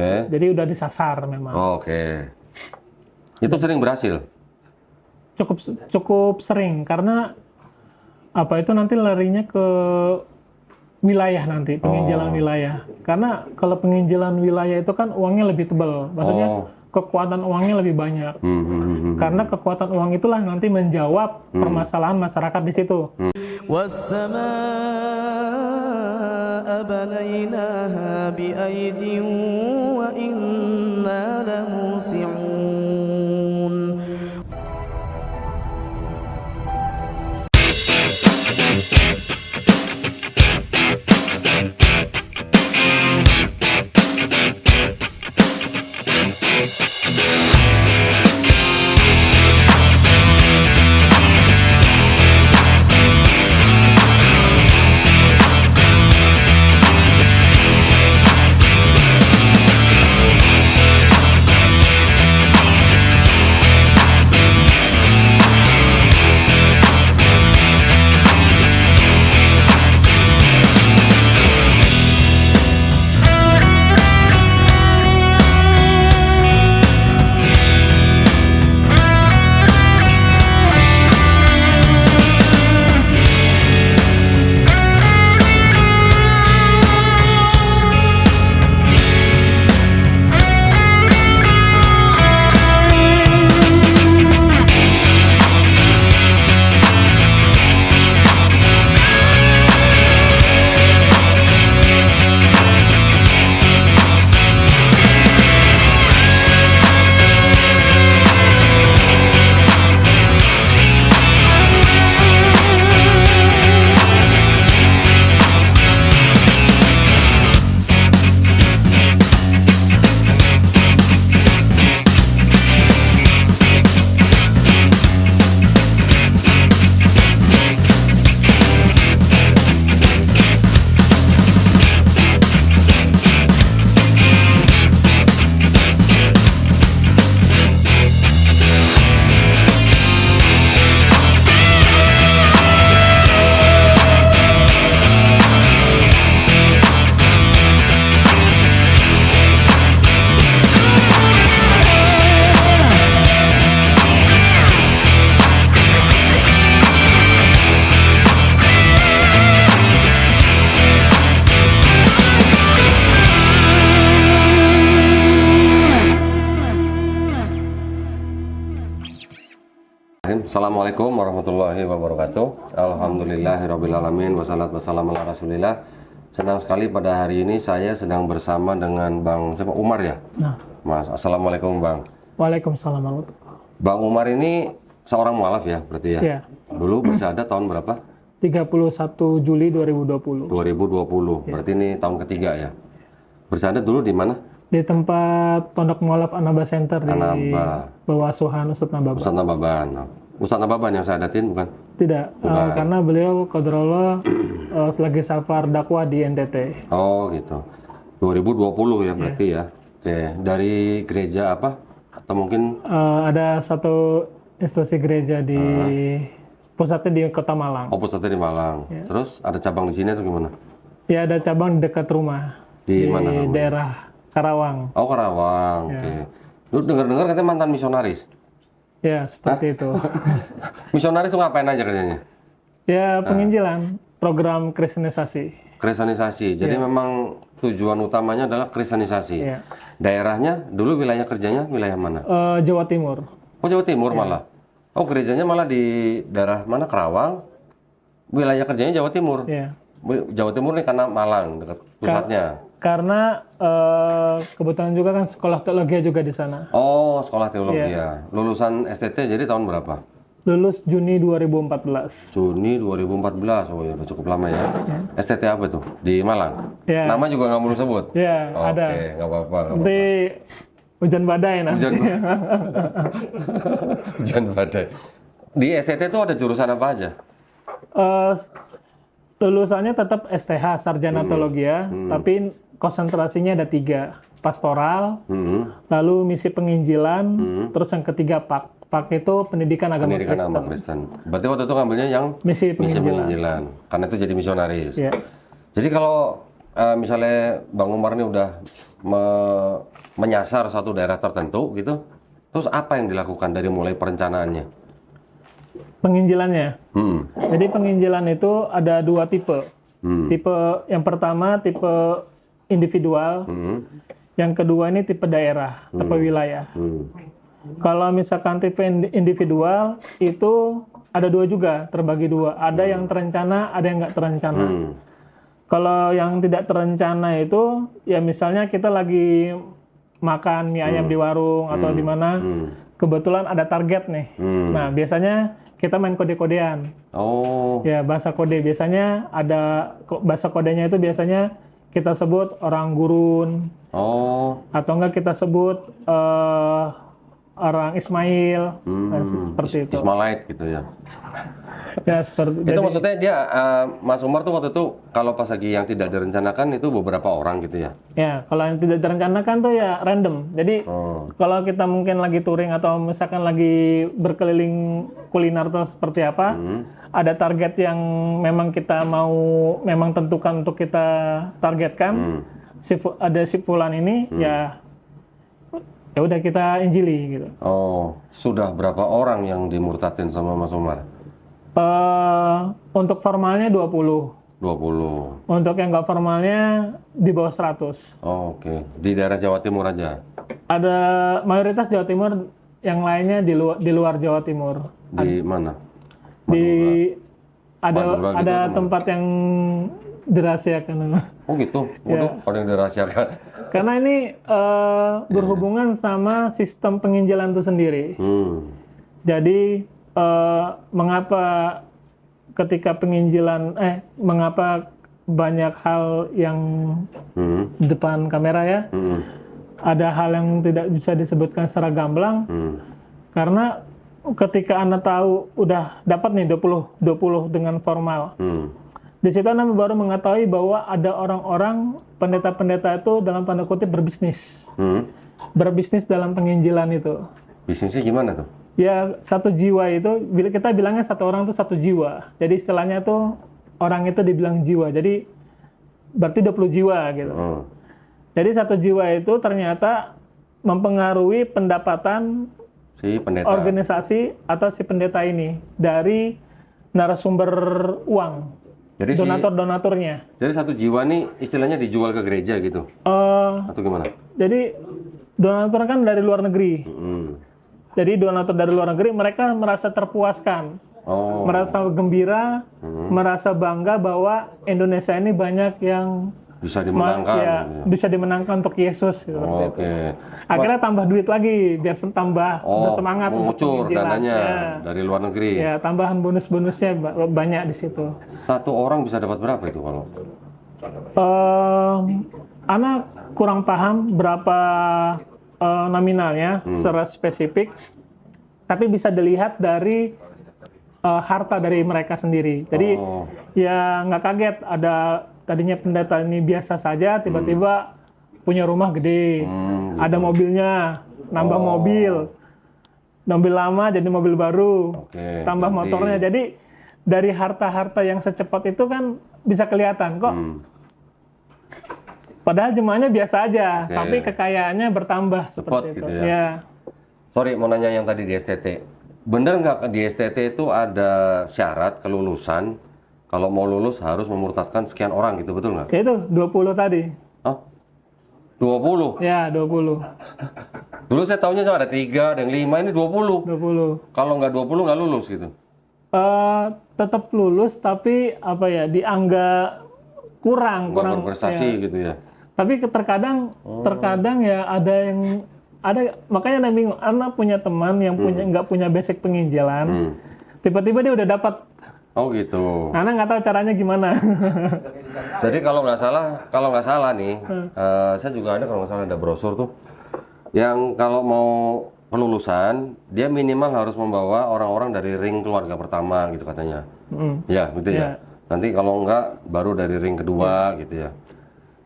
Jadi udah disasar memang. Oke. Itu sering berhasil? Cukup cukup sering karena apa itu nanti larinya ke wilayah nanti, penginjalan wilayah. Karena kalau penginjalan wilayah itu kan uangnya lebih tebal. Maksudnya kekuatan uangnya lebih banyak. Karena kekuatan uang itulah nanti menjawab permasalahan masyarakat di situ. وَالسَّمَاءَ بَنَيْنَاهَا بِأَيْدٍ وَإِنَّا لَمُوسِعُونَ. Assalamualaikum warahmatullahi wabarakatuh. Alhamdulillahirrabbilalamin. Wassalatu wassalamu ala rasulillah. Senang sekali pada hari ini saya sedang bersama dengan Bang siapa? Umar ya? Nah, Mas, Assalamualaikum Bang. Waalaikumsalam warahmatullahi. Bang Umar ini seorang mualaf ya berarti ya? Iya. Dulu bersyahadat tahun berapa? 31 Juli 2020. 2020. Berarti ini tahun ketiga ya? Bersyahadat dulu di mana? Di tempat Pondok Mualaf Anaba Center di Anaba. bawah asuhan Ustadz Nababa. Ustadz Nababan. Ustadz Nababan yang syahadatin bukan? Tidak, Bukan. karena beliau qadarullah selagi safar dakwah di NTT. Oh gitu. 2020 ya berarti ya. Oke, dari gereja apa? Atau mungkin Ada satu institusi gereja di pusatnya di Kota Malang. pusatnya di Malang. Terus ada cabang di sini atau gimana? Ya, ada cabang di dekat rumah Di mana di namanya? daerah Karawang. Oh, Karawang. Oke. Lu dengar-dengar katanya mantan misionaris. Ya, seperti itu. Misionaris tuh ngapain aja kerjanya? Ya, penginjilan, program kristenisasi. Kristenisasi. Jadi memang tujuan utamanya adalah kristenisasi. Ya. Daerahnya dulu wilayah kerjanya wilayah mana? Jawa Timur. Oh, Jawa Timur malah. Oh, gerejanya malah di daerah mana? Karawang. Wilayah kerjanya Jawa Timur. Ya. Jawa Timur nih karena Malang dekat pusatnya. Karena kebetulan juga kan sekolah teologi juga di sana. Oh, sekolah teologi ya. Lulusan STT jadi tahun berapa? Lulus Juni 2014. Juni 2014. Oh ya, udah cukup lama ya. STT apa tuh? Di Malang? Ya. Nama juga nggak mau sebut? Ya, ada. Oke, nggak apa-apa. Nanti hujan badai nanti. Hujan badai. Di STT tuh ada jurusan apa aja? Eh, Lulusannya tetap STH, Sarjana Teologi ya, tapi konsentrasinya ada 3. Pastoral, lalu misi penginjilan, terus yang ketiga PAK. PAK itu pendidikan agama Pendidikan Kristen. agama Kristen. Berarti waktu itu ngambilnya yang Misi misi penginjilan. penginjilan. Karena itu jadi misionaris. Ya. Jadi kalau misalnya Bang Umar ini udah menyasar satu daerah tertentu gitu, terus apa yang dilakukan dari mulai perencanaannya? Penginjilannya. Hmm. Jadi penginjilan itu ada 2 tipe. Tipe yang pertama tipe individual, yang kedua ini tipe daerah, tipe wilayah. Kalau misalkan tipe individual itu ada 2 juga, terbagi 2. Ada yang terencana, ada yang nggak terencana. Kalau yang tidak terencana itu, ya misalnya kita lagi makan mie ayam di warung atau di mana, kebetulan ada target nih. Nah, biasanya kita main kode-kodean. Oh. Ya, bahasa kode. Biasanya ada, bahasa kodenya itu biasanya kita sebut orang gurun, Oh. atau enggak kita sebut orang Ismail, nah, seperti itu. Ismailite gitu ya. Ya, seperti Itu jadi- maksudnya dia Mas Umar tuh waktu itu kalau pas lagi yang tidak direncanakan itu beberapa orang gitu ya. Ya, kalau yang tidak direncanakan tuh ya random. Jadi kalau kita mungkin lagi touring atau misalkan lagi berkeliling kuliner atau seperti apa, ada target yang memang kita mau memang tentukan untuk kita targetkan. Ada si fulan ini ya udah kita injili gitu. Oh, sudah berapa orang yang dimurtadin sama Mas Umar? Untuk formalnya 20. 20. Untuk yang nggak formalnya di bawah 100. Oh, oke. Di daerah Jawa Timur aja. Ada mayoritas Jawa Timur, yang lainnya di luar Jawa Timur. Di mana? Di Madura gitu ada atau tempat yang dirahasiakan. Oh gitu. Waduh, ada yang dirahasiakan. Karena ini berhubungan sama sistem penginjalan itu sendiri. Jadi mengapa ketika penginjilan mengapa banyak hal yang di depan kamera ya, ada hal yang tidak bisa disebutkan secara gamblang, karena ketika Anda tahu udah dapat nih 20 dengan formal, di situ Anda baru mengetahui bahwa ada orang-orang pendeta-pendeta itu dalam tanda kutip berbisnis, berbisnis dalam penginjilan itu. Bisnisnya gimana tuh? Ya, satu jiwa itu, kita bilangnya satu orang itu satu jiwa. Jadi istilahnya tuh orang itu dibilang jiwa. Jadi berarti 20 jiwa gitu. Jadi satu jiwa itu ternyata mempengaruhi pendapatan Si pendeta. organisasi atau si pendeta ini dari narasumber uang, Jadi donatur-donaturnya. jadi satu jiwa nih istilahnya dijual ke gereja gitu. Atau gimana? Jadi donatur kan dari luar negeri. Jadi donatur dari luar negeri mereka merasa terpuaskan, merasa gembira, merasa bangga bahwa Indonesia ini banyak yang Bisa dimenangkan. ya, gitu ya. bisa dimenangkan untuk Yesus. Gitu, seperti itu. Oke. Akhirnya tambah duit lagi biar tambah bersemangat untuk mengucur penginjilan. dananya Ya. dari luar negeri. Ya, tambahan bonus-bonusnya banyak di situ. Satu orang bisa dapat berapa itu kalau? Ana kurang paham berapa nominalnya secara spesifik, tapi bisa dilihat dari harta dari mereka sendiri. Jadi ya nggak kaget ada tadinya pendeta ini biasa saja, tiba-tiba punya rumah gede, ada mobilnya, nambah mobil lama jadi mobil baru, tambah motornya. Jadi dari harta-harta yang secepat itu kan bisa kelihatan kok. Padahal jemaahnya biasa aja, tapi kekayaannya bertambah seperti gitu itu. ya. Ya. Sorry mau nanya yang tadi di STT. Bener nggak di STT itu ada syarat kelulusan kalau mau lulus harus memurtadkan sekian orang gitu, betul nggak? Ya itu 20 tadi. Oh, 20. Ya, 20. Dulu saya tahunya cuma ada 3, ada yang 5, ini 20. 20. Kalau nggak 20 nggak lulus gitu. Tetap lulus tapi apa ya, dianggap kurang Nggak berprestasi ya. gitu ya. Tapi terkadang ya ada makanya Anda bingung. Anda punya teman yang nggak punya basic penginjilan, tiba-tiba dia udah dapat. Oh gitu. Anda nggak tahu caranya gimana. Jadi kalau nggak salah nih, saya juga ada kalau nggak salah ada brosur tuh, yang kalau mau kelulusan dia minimal harus membawa orang-orang dari ring keluarga pertama gitu katanya. Ya, gitu ya. Nanti kalau enggak baru dari ring kedua gitu ya.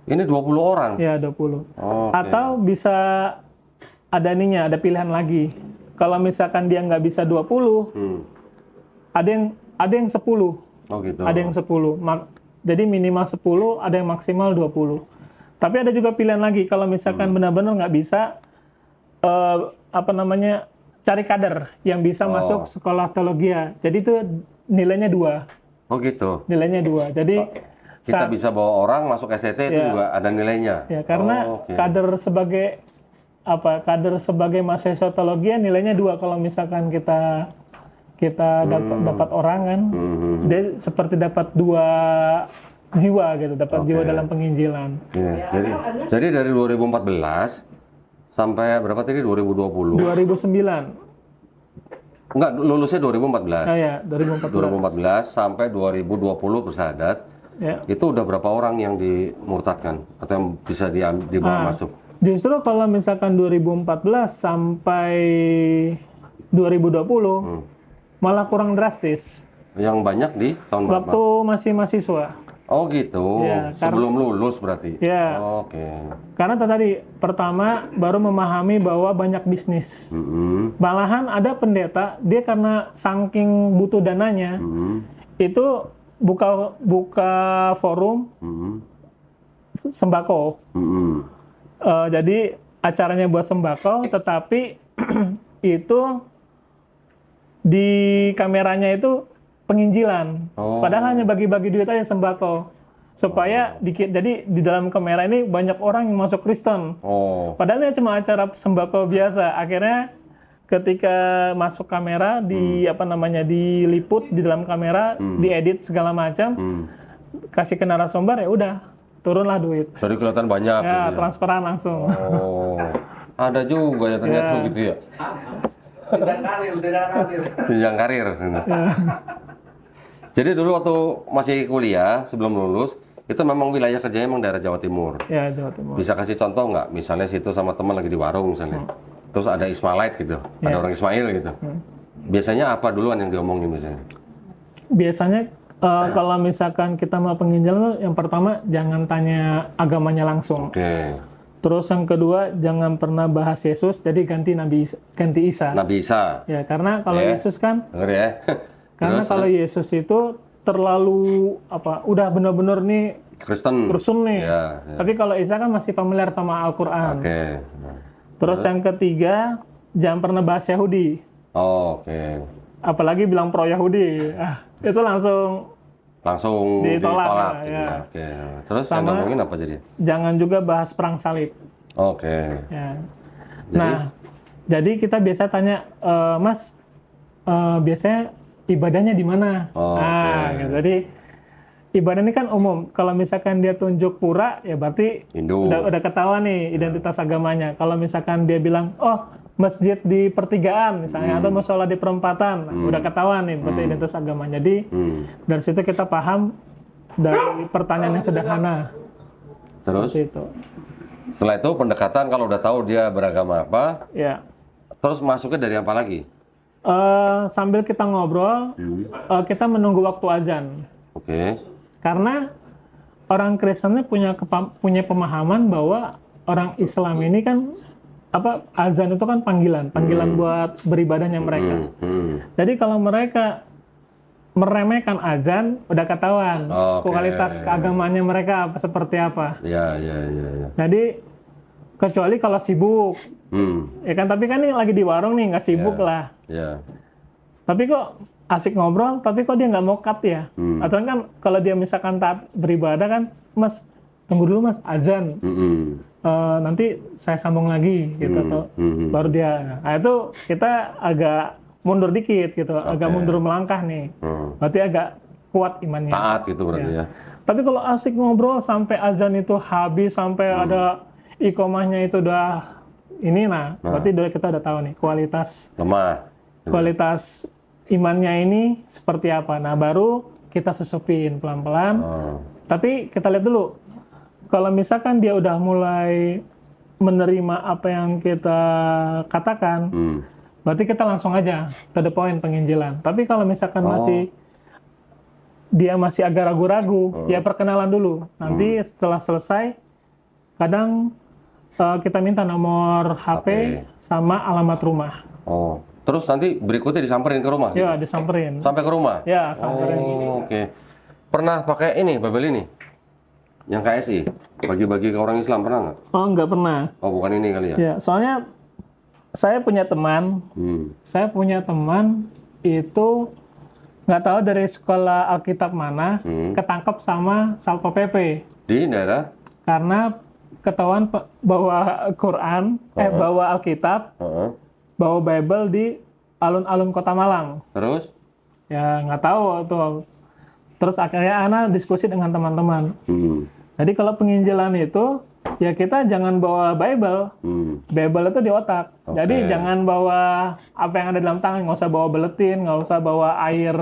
Ini 20 orang. Ya, 20. Oke. Atau bisa ada ininya, ada pilihan lagi. Kalau misalkan dia nggak bisa 20, ada yang 10. Oh gitu. Ada yang 10. Jadi minimal 10, ada yang maksimal 20. Tapi ada juga pilihan lagi, kalau misalkan benar-benar nggak bisa, cari kader yang bisa masuk sekolah teologi. Jadi itu nilainya 2. Oh gitu. Nilainya 2. Jadi Kita bisa bawa orang masuk STT itu juga ada nilainya. ya, karena kader sebagai mahasiswa teologi nilainya 2 kalau misalkan kita dapat orang kan. Dia seperti dapat 2 jiwa gitu, dapat jiwa dalam penginjilan. Iya, jadi dari 2014 sampai berapa tadi 2020? 2009. Enggak, lulusnya 2014. Ya, 2014. 2014 sampai 2020 bersahadat. Ya. Itu udah berapa orang yang dimurtadkan atau yang bisa dibawa masuk? Justru kalau misalkan 2014 sampai 2020 malah kurang drastis. Yang banyak di tahun berapa? Waktu masih mahasiswa. Oh gitu. Ya, Sebelum lulus berarti. Ya. Oke. Karena tadi pertama baru memahami bahwa banyak bisnis. Malahan ada pendeta, dia karena saking butuh dananya, itu buka forum sembako. Jadi acaranya buat sembako, tetapi itu di kameranya itu penginjilan. Padahal hanya bagi-bagi duit aja sembako. Supaya jadi di dalam kamera ini banyak orang yang masuk Kristen. Padahal ini cuma acara sembako biasa. Akhirnya ketika masuk kamera diliput di dalam kamera, diedit segala macam, kasih ke narasumber, ya udah turunlah duit. Jadi kelihatan banyak. Ya, gitu ya? transferan langsung. Ada juga ya ternyata gitu ya. Jenjang karir. Jadi dulu waktu masih kuliah sebelum lulus itu memang wilayah kerjanya memang daerah Jawa Timur. Ya, Jawa Timur. Bisa kasih contoh nggak? Misalnya situ sama teman lagi di warung misalnya. Terus ada Ismailite gitu, ada orang Ismail gitu. Biasanya apa duluan yang diomongin misalnya? Biasanya kalau misalkan kita mau penginjilan, yang pertama jangan tanya agamanya langsung. Terus yang kedua jangan pernah bahas Yesus, jadi ganti Isa. Nabi Isa. Ya, karena kalau Yesus kan, Dengar ya. karena kalau Yesus itu terlalu udah benar-benar nih Kristen nih. Ya. Tapi kalau Isa kan masih familiar sama Al-Quran. Terus yang ketiga jangan pernah bahas Yahudi. Apalagi bilang pro Yahudi, itu langsung ditolak. Ya. Terus yang ngomongin apa jadi? Jangan juga bahas perang salib. Ya. Nah, jadi kita biasa tanya, Mas, biasanya ibadahnya di mana? Gitu. Jadi ibadah ini kan umum. Kalau misalkan dia tunjuk pura, ya berarti udah ketahuan nih identitas agamanya. Kalau misalkan dia bilang, masjid di pertigaan misalnya, atau musola di perempatan, udah ketahuan nih berarti identitas agamanya. Jadi dari situ kita paham dari pertanyaan yang sederhana. Terus? Itu. Setelah itu pendekatan kalau udah tahu dia beragama apa, ya. Terus masuknya dari apa lagi? Sambil kita ngobrol, kita menunggu waktu azan. Karena orang Kristen punya pemahaman bahwa orang Islam ini kan azan itu kan panggilan buat beribadahnya mereka. Jadi kalau mereka meremehkan azan, udah ketahuan kualitas keagamaannya mereka seperti apa. Jadi kecuali kalau sibuk, ya kan. Tapi kan ini lagi di warung nih, nggak sibuk lah. Tapi kok asik ngobrol, tapi kok dia nggak mau cut ya? Atau kan kalau dia misalkan taat beribadah kan, Mas tunggu dulu Mas azan, nanti saya sambung lagi gitu, atau baru dia. Nah itu kita agak mundur dikit gitu, agak mundur melangkah nih. Berarti agak kuat imannya. Taat gitu berarti ya. Tapi kalau asik ngobrol sampai azan itu habis, sampai ada iqomahnya itu udah berarti kita udah tahu nih kualitas lemah. Kualitas imannya ini seperti apa. Nah, baru kita susupin pelan-pelan. Tapi kita lihat dulu. Kalau misalkan dia udah mulai menerima apa yang kita katakan, berarti kita langsung aja to the point penginjilan. Tapi kalau misalkan dia masih agak ragu-ragu, ya perkenalan dulu. Nanti setelah selesai, kadang kita minta nomor HP sama alamat rumah. Terus nanti berikutnya disamperin ke rumah? Ya, disamperin. Sampai ke rumah? Ya, samperin. pernah pakai ini Babel ini? Yang KSI? Bagi-bagi ke orang Islam pernah nggak? Oh, nggak pernah. Oh, bukan ini kali ya? Ya, soalnya saya punya teman itu nggak tahu dari sekolah Alkitab mana ketangkep sama Satpol PP Di daerah? karena ketahuan bawa Quran, bawa Alkitab, Heeh. bawa Bible di alun-alun Kota Malang. Terus? Ya nggak tahu tuh. Terus akhirnya Ana diskusi dengan teman-teman. Jadi kalau penginjilan itu ya kita jangan bawa Bible. Bible itu di otak. Jadi jangan bawa apa yang ada dalam tangan, nggak usah bawa buletin, nggak usah bawa air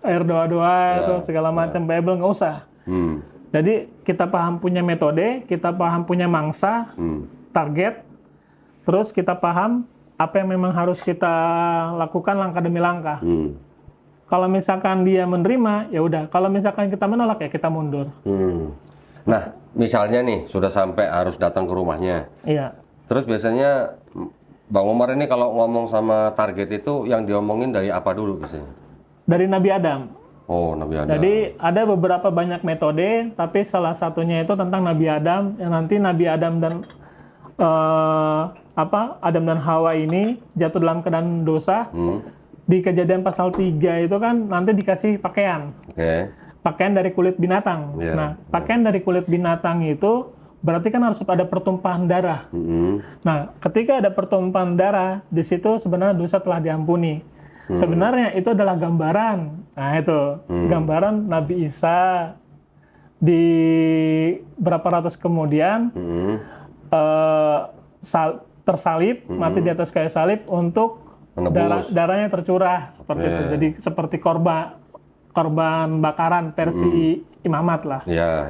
air doa-doa itu segala macam Bible nggak usah. Jadi kita paham punya metode, kita paham punya mangsa, target, terus kita paham apa yang memang harus kita lakukan langkah demi langkah. Kalau misalkan dia menerima, ya udah. Kalau misalkan kita menolak, ya kita mundur. Nah, misalnya nih sudah sampai harus datang ke rumahnya. Iya. Terus biasanya Bang Umar ini kalau ngomong sama target itu yang diomongin dari apa dulu biasanya? Dari Nabi Adam. Oh, Nabi Adam. Jadi ada beberapa banyak metode, tapi salah satunya itu tentang Nabi Adam. Yang nanti Nabi Adam dan Adam dan Hawa ini jatuh dalam keadaan dosa. Di Kejadian pasal 3 itu kan nanti dikasih pakaian. Pakaian dari kulit binatang. Nah, pakaian dari kulit binatang itu berarti kan harus ada pertumpahan darah. Nah, ketika ada pertumpahan darah, di situ sebenarnya dosa telah diampuni. Sebenarnya itu adalah gambaran. Nah, itu gambaran Nabi Isa di berapa ratus kemudian tersalib, mati di atas kayu salib untuk darahnya tercurah seperti itu. Jadi seperti korban bakaran versi imamat lah. Ya.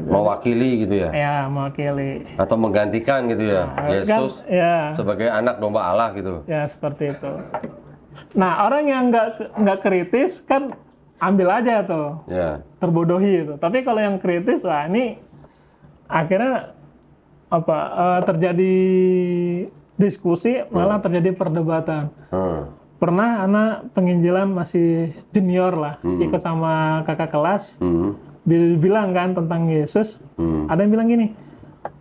Mewakili gitu ya? Ya, mewakili. Atau menggantikan gitu ya? Yesus sebagai anak domba Allah gitu? Ya, seperti itu. Nah, orang yang nggak kritis kan ambil aja tuh. Terbodohi itu. Tapi kalau yang kritis, wah ini akhirnya terjadi diskusi, malah terjadi perdebatan. Pernah anak penginjilan masih junior lah, ikut sama kakak kelas, bilang kan tentang Yesus. Ada yang bilang gini,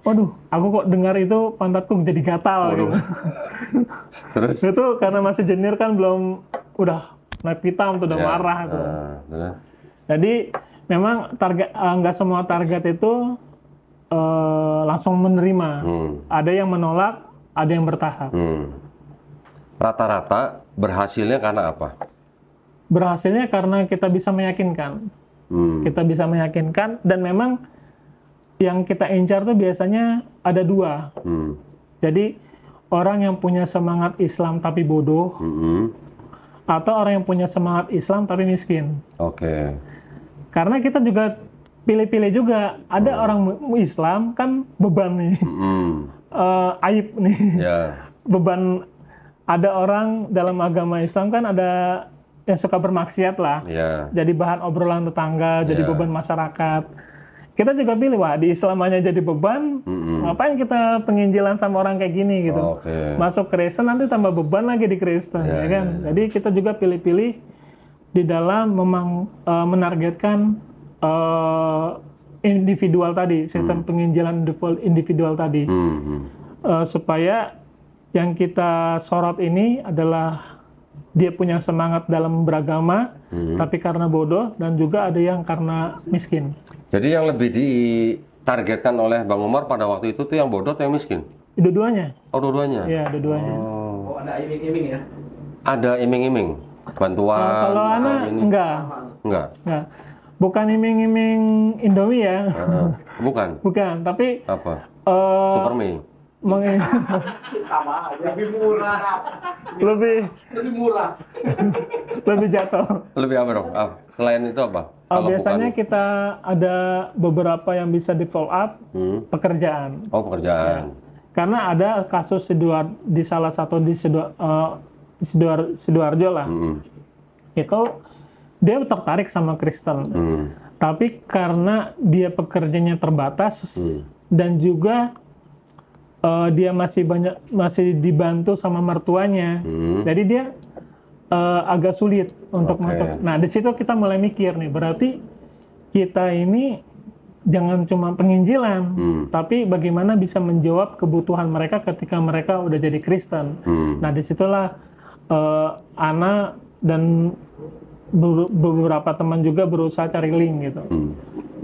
waduh, aku kok dengar itu pantatku jadi gatal gitu. Terus? Itu karena masih junior kan belum, udah naik hitam tuh, udah marah tuh. Jadi memang target nggak semua target itu langsung menerima. Ada yang menolak, ada yang bertahap. Rata-rata berhasilnya karena apa? Berhasilnya karena kita bisa meyakinkan. Kita bisa meyakinkan, dan memang yang kita incar tuh biasanya ada dua. Jadi orang yang punya semangat Islam tapi bodoh, atau orang yang punya semangat Islam tapi miskin. Karena kita juga pilih-pilih juga. Ada orang Islam kan beban nih, aib nih, beban. Ada orang dalam agama Islam kan ada yang suka bermaksiat lah, jadi bahan obrolan tetangga, jadi beban masyarakat. Kita juga pilih, wah di Islam aja jadi beban, ngapain kita penginjilan sama orang kayak gini gitu. Masuk Kristen nanti tambah beban lagi di Kristen, ya kan? Jadi kita juga pilih-pilih di dalam memang menargetkan individual tadi, sistem penginjilan individual tadi, supaya yang kita sorot ini adalah dia punya semangat dalam beragama, tapi karena bodoh, dan juga ada yang karena miskin. Jadi yang lebih ditargetkan oleh Bang Umar pada waktu itu tuh yang bodoh atau yang miskin? Dua-duanya. Oh, dua-duanya? Iya, dua-duanya. Oh, ada iming-iming ya? Ada iming-iming? Bantuan? Kalau anak, enggak. Bukan iming-iming Indomie ya. Bukan? Bukan, tapi... Apa? Supermi? Sama aja. Lebih murah. lebih murah. lebih jatuh. Lebih apa dong? Selain itu apa? Biasanya kita ada beberapa yang bisa di follow up, pekerjaan. Oh, pekerjaan. Karena ada kasus di salah satu di Sidoarjo lah. Itu dia tertarik sama Kristen. Tapi karena dia pekerjaannya terbatas, dan juga dia masih dibantu sama mertuanya, jadi dia agak sulit untuk Oke. masuk. Nah, di situ kita mulai mikir nih, berarti kita ini jangan cuma penginjilan, tapi bagaimana bisa menjawab kebutuhan mereka ketika mereka udah jadi Kristen. Nah, disitulah Ana dan beberapa teman juga berusaha cari link gitu.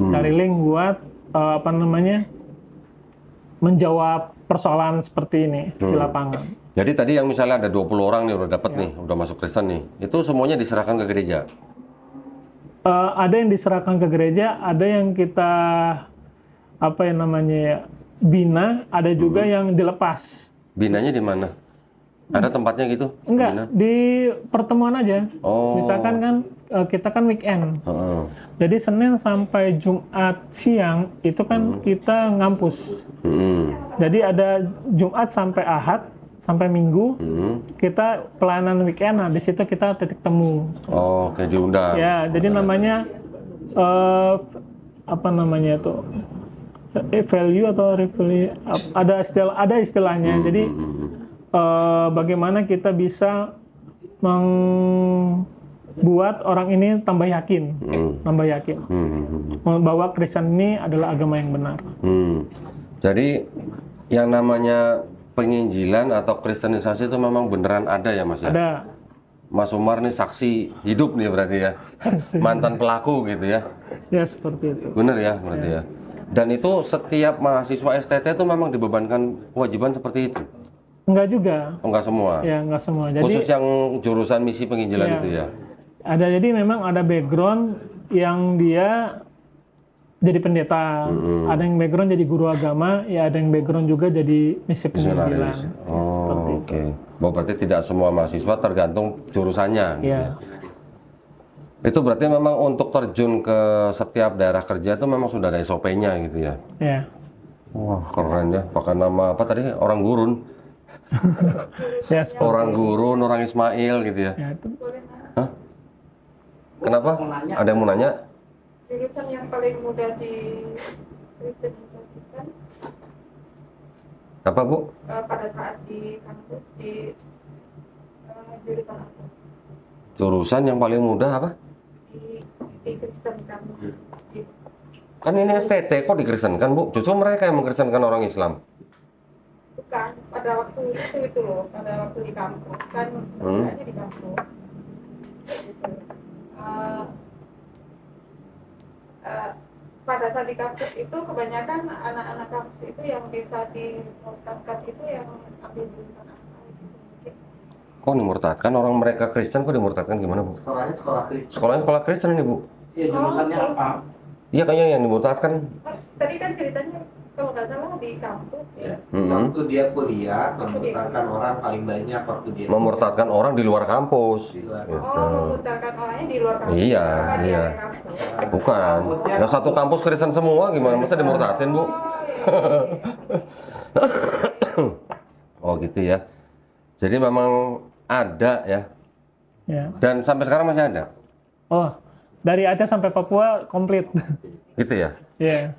Cari link buat menjawab persoalan seperti ini di lapangan. Jadi tadi yang misalnya ada 20 orang nih udah dapat nih, udah masuk Kristen nih, itu semuanya diserahkan ke gereja. Ada yang diserahkan ke gereja, ada yang kita bina, ada juga yang dilepas. Binanya di mana? Ada tempatnya gitu? Enggak, Bina? di pertemuan aja. Oh. Misalkan kan kita kan weekend. Heeh. Jadi Senin sampai Jumat siang itu kan kita ngampus. Jadi ada Jumat sampai Ahad sampai Minggu kita pelayanan weekend. Nah, di situ kita titik temu. Oh, kayak diundang. Ya, jadi namanya itu value atau revalue, ada istilahnya. Jadi bagaimana kita bisa membuat orang ini tambah yakin bahwa Kristen ini adalah agama yang benar. Jadi yang namanya penginjilan atau kristenisasi itu memang beneran ada ya Mas ya? Ada. Mas Umar nih saksi hidup nih berarti ya, mantan pelaku gitu ya? Ya seperti itu. Bener ya berarti ya. Dan itu setiap mahasiswa STT itu memang dibebankan kewajiban seperti itu? Enggak juga. Oh, enggak semua? Ya enggak semua. Jadi Khusus yang jurusan misi penginjilan Ya. itu ya? jadi memang ada background yang dia jadi pendeta, ada yang background jadi guru agama, ya ada yang background juga jadi misi penginjilan. Misionaris. Oh, oke. Berarti tidak semua mahasiswa tergantung jurusannya. Gitu Ya. ya. Itu berarti memang untuk terjun ke setiap daerah kerja itu memang sudah ada SOP-nya gitu ya? Ya. Wah keren ya. Pakai nama apa tadi? Orang Gurun. Ya, Orang Gurun, orang Ismail gitu ya. ya, itu. Hah? Kenapa? Ada yang mau nanya? Jurusan yang paling mudah di kristenisasikan Apa Bu? pada saat di kampus di jurusan apa? Jurusan yang paling mudah apa? Di Kristen kampus. Kan ini STT kok dikristenkan Bu? Justru mereka yang mengkristenkan orang Islam. Bukan, pada waktu itu loh, pada waktu di kampus kan belajarnya di kampus. Gitu. Pada saat di kampus itu kebanyakan anak-anak kampus itu yang bisa dimurtadkan itu yang ambil jurusan apa gitu mungkin. Kok dimurtadkan? Orang mereka Kristen kok dimurtadkan gimana Bu? Sekolahnya sekolah Kristen. Sekolahnya sekolah Kristen ini Bu? Iya, jurusannya apa? Iya kayaknya yang dimurtadkan. Tadi kan ceritanya kalau nggak salah di kampus ya. Waktu dia kuliah, memurtadkan orang paling banyak waktu dia. Memurtadkan orang di luar kampus. Di luar. Gitu. Memutarkan orangnya di luar kampus. Iya, bukan di iya. area kampus. Bukan. Ya satu kampus Kristen semua gimana? Masa dimurtadin Bu? Oh gitu ya. Jadi memang ada ya. Ya. Dan sampai sekarang masih ada. Oh, dari Aceh sampai Papua komplit. Gitu ya. Ya.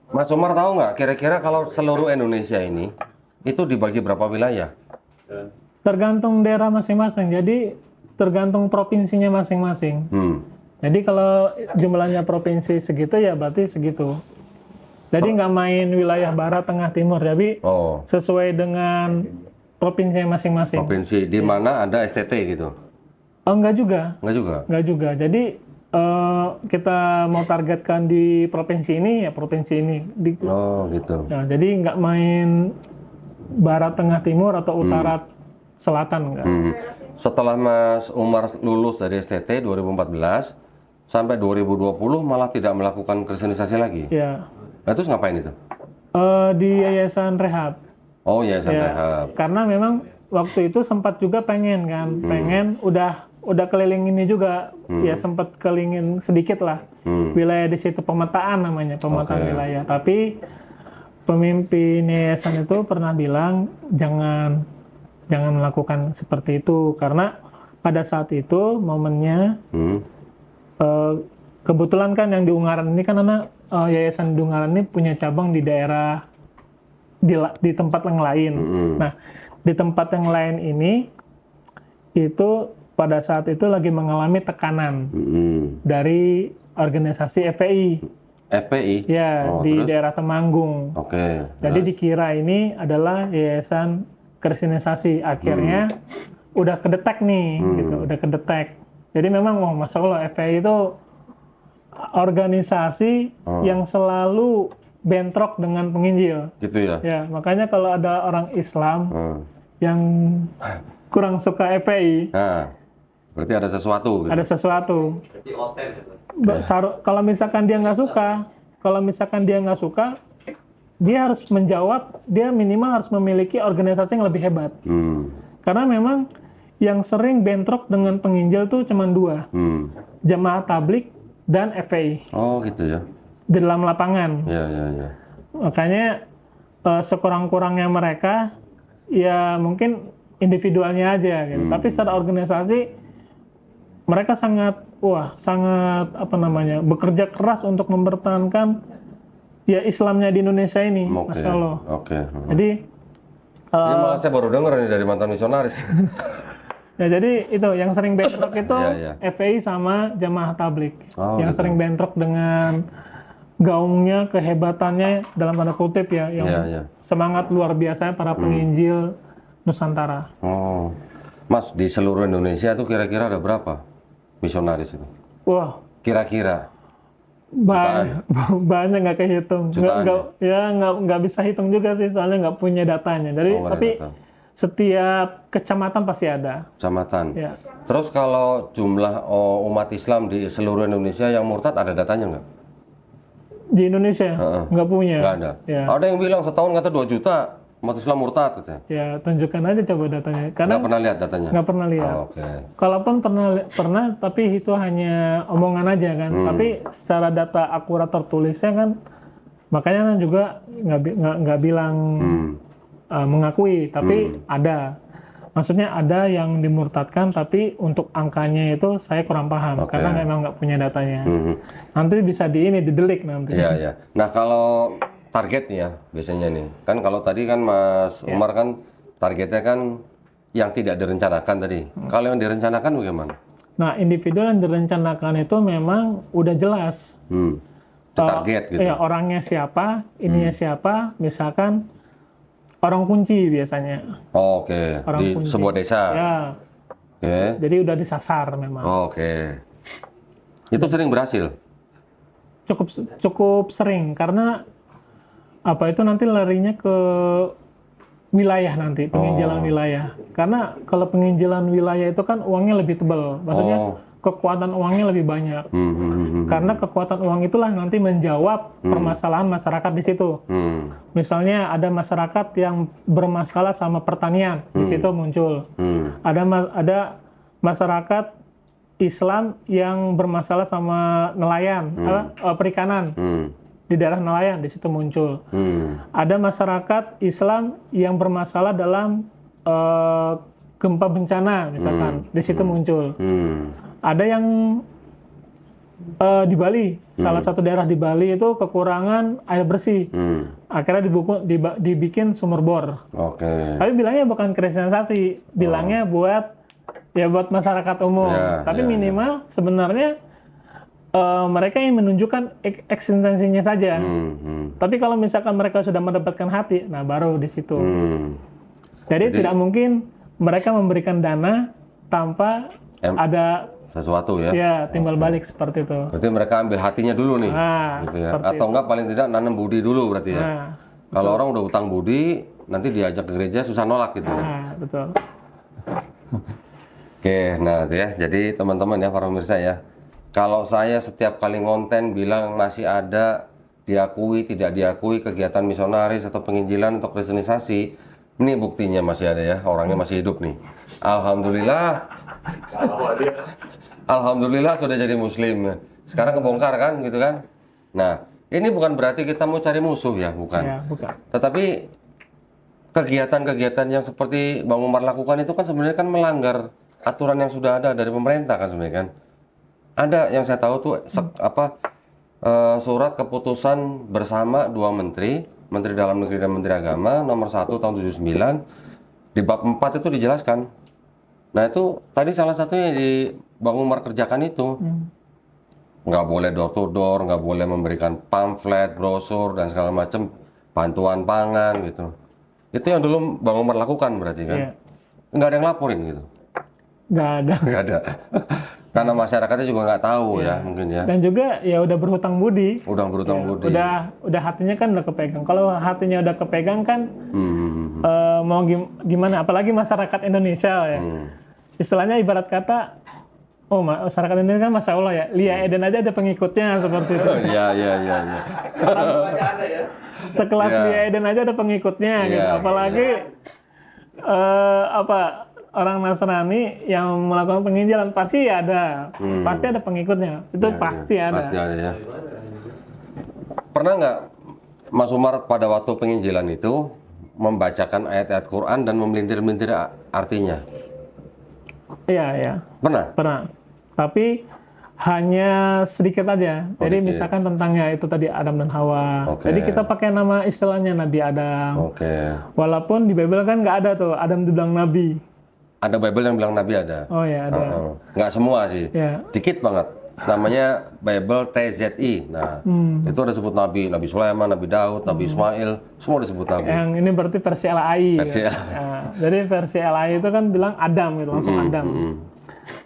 Mas Umar tahu nggak kira-kira kalau seluruh Indonesia ini itu dibagi berapa wilayah? Tergantung daerah masing-masing. Jadi tergantung provinsinya masing-masing. Jadi kalau jumlahnya provinsi segitu ya berarti segitu. Jadi nggak main wilayah barat, tengah, timur. Jadi Oh, sesuai dengan provinsinya masing-masing. provinsi di mana ada STT gitu? Oh, enggak juga. Enggak juga. Enggak juga. Jadi kita mau targetkan di provinsi ini ya provinsi ini. Oh gitu. Nah, jadi nggak main barat, tengah, timur atau utara, selatan enggak. Setelah Mas Umar lulus dari STT 2014 sampai 2020 malah tidak melakukan kristenisasi lagi. Ya. Nah, terus ngapain itu? Di Yayasan Rehab. Oh ya, Ya, rehab. karena memang waktu itu sempat juga pengen kan, pengen udah keliling ini juga, ya sempat kelilingin sedikit lah wilayah di situ, pemetaan namanya, pemetaan Oke. wilayah. Tapi pemimpin yayasan itu pernah bilang jangan melakukan seperti itu karena pada saat itu momennya kebetulan kan yang di Ungaran ini kan anak yayasan di Ungaran ini punya cabang di daerah di tempat yang lain. Nah, di tempat yang lain ini itu pada saat itu lagi mengalami tekanan dari organisasi FPI. FPI? Ya, Oh, di terus? daerah Temanggung. Oke. Jadi dikira ini adalah yayasan kristenisasi. Akhirnya udah kedetek nih, gitu, udah kedetek. Jadi memang, wah, Masya Allah, FPI itu organisasi yang selalu bentrok dengan penginjil. Gitu ya? Ya, makanya kalau ada orang Islam Hmm. yang kurang suka FPI, Nah, berarti ada sesuatu gitu. ada sesuatu. Jadi oten gitu. Kalau misalkan dia nggak suka, dia harus menjawab, dia minimal harus memiliki organisasi yang lebih hebat. Karena memang yang sering bentrok dengan penginjil tuh cuma dua, Jamaah Tablik dan FPI Oh gitu ya? di dalam lapangan. Ya. Makanya sekurang-kurangnya mereka, ya mungkin individualnya aja gitu. Tapi secara organisasi mereka sangat bekerja keras untuk mempertahankan ya Islamnya di Indonesia ini, Oke. Masya Allah. Oke. Jadi Ini malah saya baru dengar nih dari mantan misionaris. ya jadi itu yang sering bentrok itu Iya. FPI sama Jamaah Tablik. Oh, Yang gitu. sering bentrok dengan gaungnya, kehebatannya dalam tanda kutip ya, yang Iya. semangat luar biasa para penginjil Nusantara. Oh, Mas, di seluruh Indonesia tuh kira-kira ada berapa misionaris itu? Wah, Kira-kira? banyak nggak kehitung. Jutaan Nggak bisa hitung juga sih, soalnya nggak punya datanya. Jadi Oh, nggak ada tapi data. setiap kecamatan pasti ada. Kecamatan. Ya. Terus kalau jumlah umat Islam di seluruh Indonesia yang murtad ada datanya nggak? Di Indonesia nggak punya. Nggak ada. Ya. Ada yang bilang setahun kata 2 juta umat Islam murtad katanya. Ya, tunjukkan aja coba datanya. Karena Nggak pernah lihat datanya? nggak pernah lihat. Oh, oke. Kalaupun pernah, tapi itu hanya omongan aja kan. Tapi secara data akurat tertulisnya kan, makanya kan juga nggak bilang mengakui, tapi ada. Maksudnya ada yang dimurtadkan, tapi untuk angkanya itu saya kurang paham karena memang nggak punya datanya. Nanti bisa didelik nanti. Iya. Nah kalau targetnya ya biasanya nih, kan kalau tadi kan Mas Umar kan targetnya kan yang tidak direncanakan tadi. Kalau yang direncanakan bagaimana? Nah, individual yang direncanakan itu memang udah jelas. Target gitu. Ya, orangnya siapa, ininya siapa, misalkan orang kunci biasanya. Oh, oke. Orang Di kunci. sebuah desa. Ya, Oke. jadi udah disasar memang. Oke. Itu sering berhasil. Cukup sering karena itu nanti larinya ke wilayah nanti, penginjilan wilayah. Karena kalau penginjilan wilayah itu kan uangnya lebih tebal, maksudnya kekuatan uangnya lebih banyak. Karena kekuatan uang itulah nanti menjawab permasalahan masyarakat di situ. Misalnya ada masyarakat yang bermasalah sama pertanian, di situ muncul. Ada masyarakat Islam yang bermasalah sama nelayan, perikanan. Di daerah nelayan, di situ muncul. Ada masyarakat Islam yang bermasalah dalam gempa bencana, misalkan, di situ muncul. Ada yang di Bali, salah satu daerah di Bali itu kekurangan air bersih. Akhirnya dibikin sumur bor. Oke. Tapi bilangnya bukan kristenisasi, bilangnya buat masyarakat umum. Tapi minimal sebenarnya mereka yang menunjukkan eksistensinya saja. Tapi kalau misalkan mereka sudah mendapatkan hati, nah baru di situ. Jadi tidak mungkin mereka memberikan dana tanpa ada sesuatu ya. Ya, timbal balik seperti itu. Berarti mereka ambil hatinya dulu nih. Nah, gitu ya. seperti Atau enggak paling tidak nanam budi dulu berarti ya. Nah, Kalau orang udah utang budi, nanti diajak ke gereja susah nolak gitu ya. nah, betul. Oke, nah itu ya. Jadi teman-teman ya, para pemirsa ya. Kalau saya setiap kali ngonten bilang masih ada diakui, tidak diakui kegiatan misionaris atau penginjilan atau kristenisasi, ini buktinya masih ada ya, orangnya masih hidup nih. Alhamdulillah. Alhamdulillah sudah jadi muslim. Sekarang kebongkar kan gitu kan. Nah, ini bukan berarti kita mau cari musuh ya, bukan. Ya, bukan. Tetapi kegiatan-kegiatan yang seperti Bang Umar lakukan itu kan sebenarnya kan melanggar aturan yang sudah ada dari pemerintah kan sebenarnya kan. Ada yang saya tahu tuh surat keputusan bersama dua menteri, Menteri Dalam Negeri dan Menteri Agama nomor 1 tahun 79 di bab 4 itu dijelaskan. Nah itu tadi salah satunya di Bang Umar kerjakan itu. Nggak boleh door to door, nggak boleh memberikan pamflet, brosur, dan segala macam bantuan pangan gitu. Itu yang dulu Bang Umar lakukan berarti kan? Iya. Nggak ada yang laporin gitu? Nggak ada. Nggak ada. Karena masyarakatnya juga nggak tahu ya mungkin ya. Dan juga ya udah berhutang budi. Udah berutang budi. Udah hatinya kan udah kepegang. Kalau hatinya udah kepegang kan mau gimana? Apalagi masyarakat Indonesia ya. Istilahnya ibarat kata, masyarakat Indonesia kan Masya Allah ya, Lia Eden aja ada pengikutnya seperti itu. Iya. Sekelas Iya. Lia Eden aja ada pengikutnya gitu. Iya, Apalagi orang Nasrani yang melakukan penginjilan pasti ada, pasti ada pengikutnya. Itu pasti ada. Pasti ada ya. Pernah nggak Mas Umar pada waktu penginjilan itu membacakan ayat-ayat Quran dan memelintir-melintir artinya? Iya. Pernah? Tapi hanya sedikit aja. Jadi Sedikit. misalkan tentang ya itu tadi Adam dan Hawa. Oke. Jadi kita pakai nama istilahnya Nabi Adam. Oke. Walaupun di Bible kan nggak ada tuh Adam dibilang Nabi. Ada Bible yang bilang Nabi ada. Oh ya ada. Nggak semua sih. Ya. Dikit banget. Namanya Bible TZI. Nah, itu ada sebut Nabi. Nabi Sulaiman, Nabi Daud, Nabi Ismail. Semua disebut Nabi. Yang ini berarti versi LAI. Versi ya. Nah, jadi versi LAI itu kan bilang Adam gitu, langsung Adam.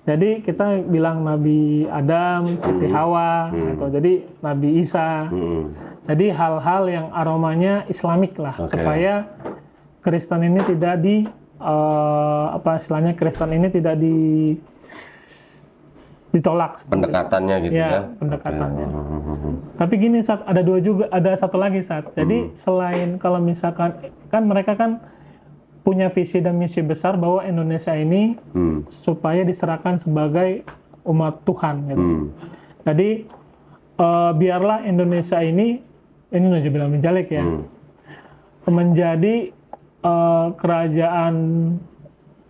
Jadi kita bilang Nabi Adam, Siti Hawa, gitu. Jadi Nabi Isa. Jadi hal-hal yang aromanya Islamik lah, Oke. supaya Kristen ini tidak istilahnya Kristen ini tidak ditolak. Pendekatannya gitu ya. Ya, pendekatannya. Tapi gini Sat, ada satu lagi Sat. Jadi selain kalau misalkan kan mereka kan punya visi dan misi besar bahwa Indonesia ini supaya diserahkan sebagai umat Tuhan gitu. Jadi biarlah Indonesia ini udah bilang menjalik ya. Menjadi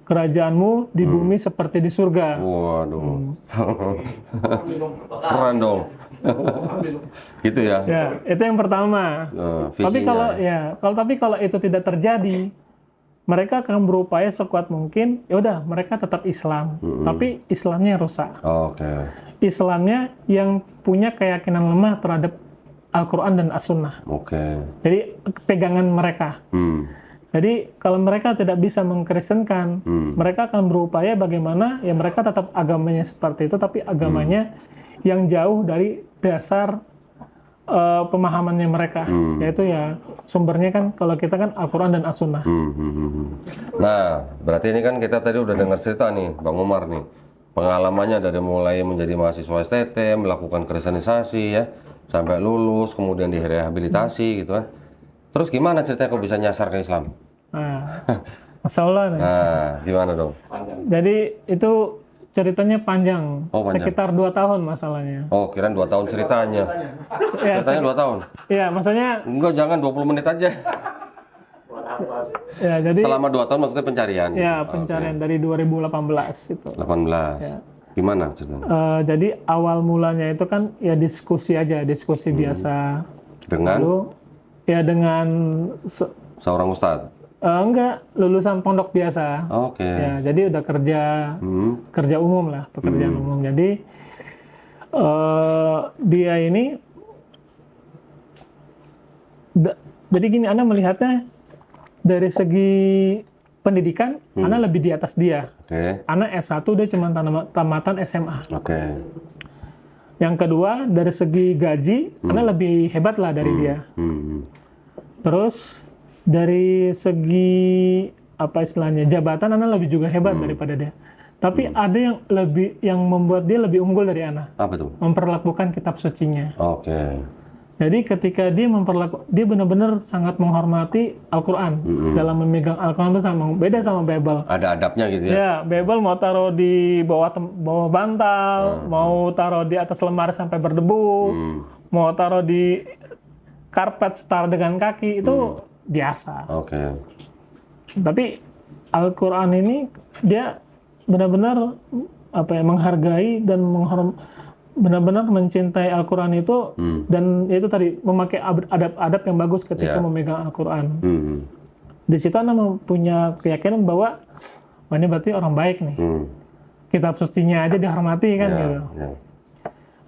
kerajaanmu di bumi seperti di surga. Waduh. Keren dong. Gitu ya. Ya, itu yang pertama. Tapi Visinya. kalau itu tidak terjadi, mereka akan berupaya sekuat mungkin. Ya udah, mereka tetap Islam, tapi Islamnya rusak. Oke. Islamnya yang punya keyakinan lemah terhadap Al-Quran dan As-Sunnah. Oke. Jadi pegangan mereka. Jadi kalau mereka tidak bisa mengkristenkan, mereka akan berupaya bagaimana ya mereka tetap agamanya seperti itu, tapi agamanya yang jauh dari dasar pemahamannya mereka, yaitu ya sumbernya kan kalau kita kan Al-Quran dan As-Sunnah. Nah, berarti ini kan kita tadi udah dengar cerita nih, Bang Umar nih, pengalamannya dari mulai menjadi mahasiswa STT, melakukan kristenisasi ya, sampai lulus, kemudian direhabilitasi gitu kan. Terus gimana ceritanya kok bisa nyasar ke Islam? Nah, Masya Allah nih. Nah, gimana dong? Jadi itu ceritanya panjang, Oh, panjang. sekitar 2 tahun masalahnya. Oh, kirain 2 tahun ceritanya. Ya, Ceritanya 2 tahun? ya maksudnya Enggak, jangan 20 menit aja. ya jadi Selama 2 tahun maksudnya pencarian? ya pencarian dari 2018 itu. 18. Ya. Gimana ceritanya? Jadi awal mulanya itu kan ya diskusi aja, diskusi biasa. Dengan Lalu ya dengan seorang ustadz? enggak lulusan pondok biasa. Oke. Ya, jadi udah kerja umum lah, pekerjaan umum. Jadi dia ini jadi gini, Anda melihatnya dari segi pendidikan, Anda lebih di atas dia. Oke. Anda S1, dia cuma tamatan SMA. Oke. Yang kedua, dari segi gaji, Anda lebih hebat lah dari dia. Terus dari segi apa istilahnya jabatan, Anda lebih juga hebat daripada dia. Tapi ada yang membuat dia lebih unggul dari Anda. Apa tuh? Memperlakukan kitab sucinya. Oke. Jadi ketika dia dia benar-benar sangat menghormati Al-Quran. Dalam memegang Al-Quran itu beda sama Bible. Ada adabnya gitu ya? Ya, Bible mau taruh di bawah bantal, mau taruh di atas lemari sampai berdebu, mau taruh di karpet setara dengan kaki, itu biasa. Oke. Tapi Al-Quran ini dia benar-benar menghargai dan benar-benar mencintai Al-Quran itu, dan itu tadi memakai adab-adab yang bagus ketika memegang Al-Quran. Di situ Anda punya keyakinan bahwa wah ini berarti orang baik nih. Kitab sucinya aja dihormati kan Ya, gitu. ya.